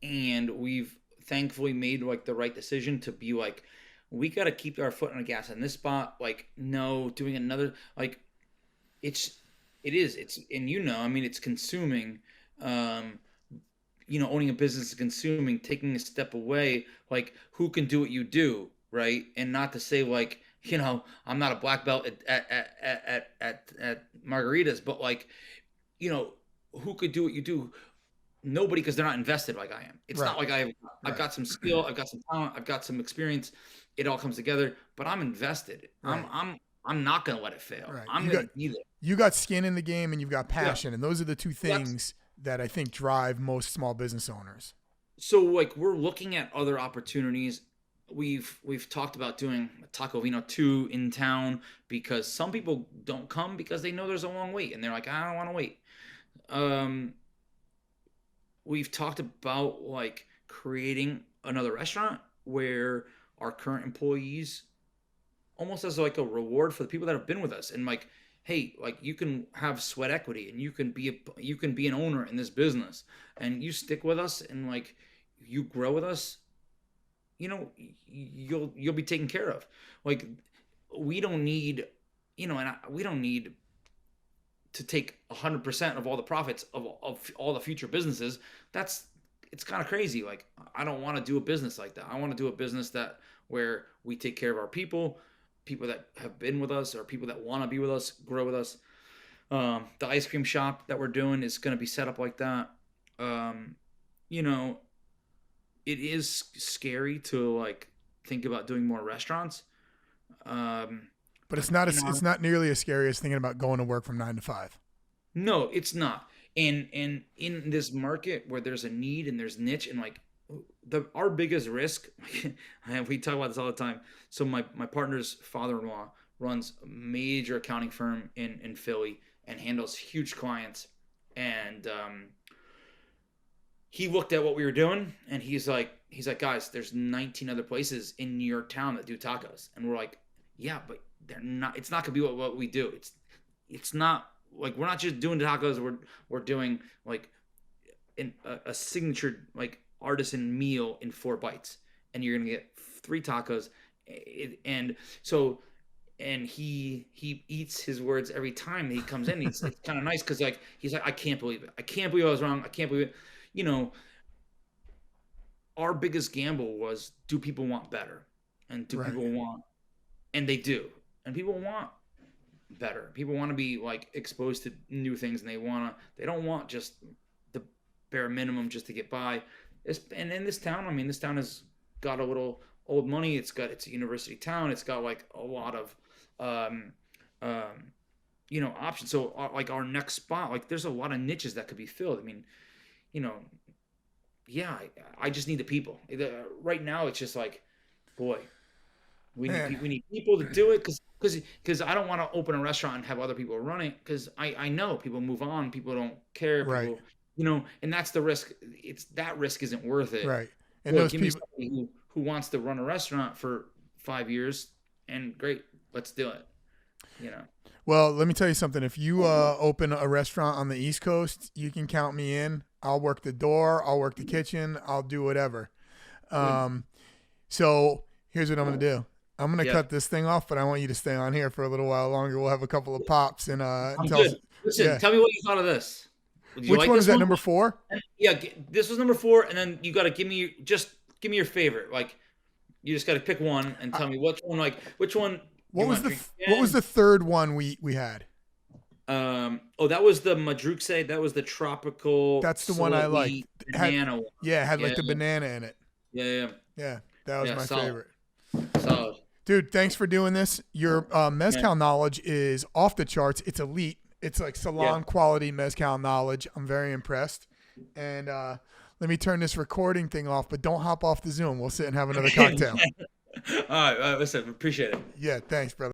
and we've thankfully made like the right decision to be like, we got to keep our foot on the gas in this spot. Like, no, doing another like it's it's and I mean it's consuming. Um, owning a business is consuming, taking a step away, like who can do what you do, right? And not to say like, I'm not a black belt at margaritas, but like, you know, who could do what you do? Nobody, because they're not invested like I am. It's right, not like I've right, got some skill, I've got some talent, I've got some experience. It all comes together, but I'm invested. right, I'm not gonna let it fail. right. I'm gonna be there. You got skin in the game and you've got Yeah. passion, and those are the two That's things that I think drive most small business owners. so like we're looking at other opportunities. We've talked about doing a Taco Vino 2 in town because some people don't come because they know there's a long wait and they're like, I don't want to wait. Um, we've talked about like creating another restaurant where our current employees almost as like a reward for the people that have been with us and like, hey, like you can have sweat equity and you can be an owner in this business and you stick with us and like you grow with us, you'll be taken care of. Like we don't need, we don't need to take 100% of all the profits of all the future businesses. That's it's kind of crazy. Like I don't want to do a business like that. I want to do a business that where we take care of our people that have been with us or people that want to be with us, grow with us. The ice cream shop that we're doing is going to be set up like that. Um, you know, it is scary to like think about doing more restaurants. Um, But but it's not nearly as scary as thinking about going to work from 9 to 5. no, it's not. And in this market where there's a need and there's niche and like our biggest risk, and we talk about this all the time. So my partner's father-in-law runs a major accounting firm in Philly and handles huge clients. And he looked at what we were doing and he's like, guys, there's 19 other places in your town that do tacos. And we're like, yeah, but they're not. It's not gonna be what we do. It's not like we're not just doing tacos. We're doing like a signature like artisan meal in 4 bites. and you're gonna get 3 tacos. And so, and he eats his words every time that he comes in. It's kind of nice because like he's like, I can't believe it. I can't believe I was wrong. I can't believe it. You know, our biggest gamble was, do people want better, and do Right. people want, and they do, and people want better. People want to be like exposed to new things, and they don't want just the bare minimum just to get by. And in this town, I mean, this town has got a little old money. It's a university town. It's got like a lot of um, um, options. So like our next spot, like there's a lot of niches that could be filled. I mean, you know, yeah, I just need the people. Right now, it's just like, boy, Man. we need people to do it because I don't want to open a restaurant and have other people run it because I know people move on, people don't care, Right. people, and that's the risk. It's that risk isn't worth it. Right. And Boy, those give me people. somebody who wants to run a restaurant for 5 years, and great, let's do it. You know. Well, let me tell you something. If you open a restaurant on the East Coast, you can count me in. I'll work the door. I'll work the kitchen. I'll do whatever. Good. Um, so here's what I'm gonna do. I'm gonna Yeah, cut this thing off, but I want you to stay on here for a little while longer. We'll have a couple of pops and I'm tell us. good. Listen, Yeah. tell me what you thought of this. Did you Which like one is this that? one? Number 4? Yeah, this was number 4, and then you got to give me your favorite. Like, you just got to pick one and tell me which one you want to drink What was again. the third one we had? Oh, that was the Madrukse. That was the tropical That's the one I liked. soy It had banana one. Yeah, it had Yeah, like the banana in it. yeah, yeah, Yeah, that was yeah. my Solid, favorite. solid. Dude, thanks for doing this. Your Yeah, mezcal knowledge is off the charts. It's elite. It's like yeah. salon quality mezcal knowledge. I'm very impressed. And let me turn this recording thing off, but don't hop off the Zoom. We'll sit and have another cocktail. All right, listen, appreciate it. Yeah, thanks, brother.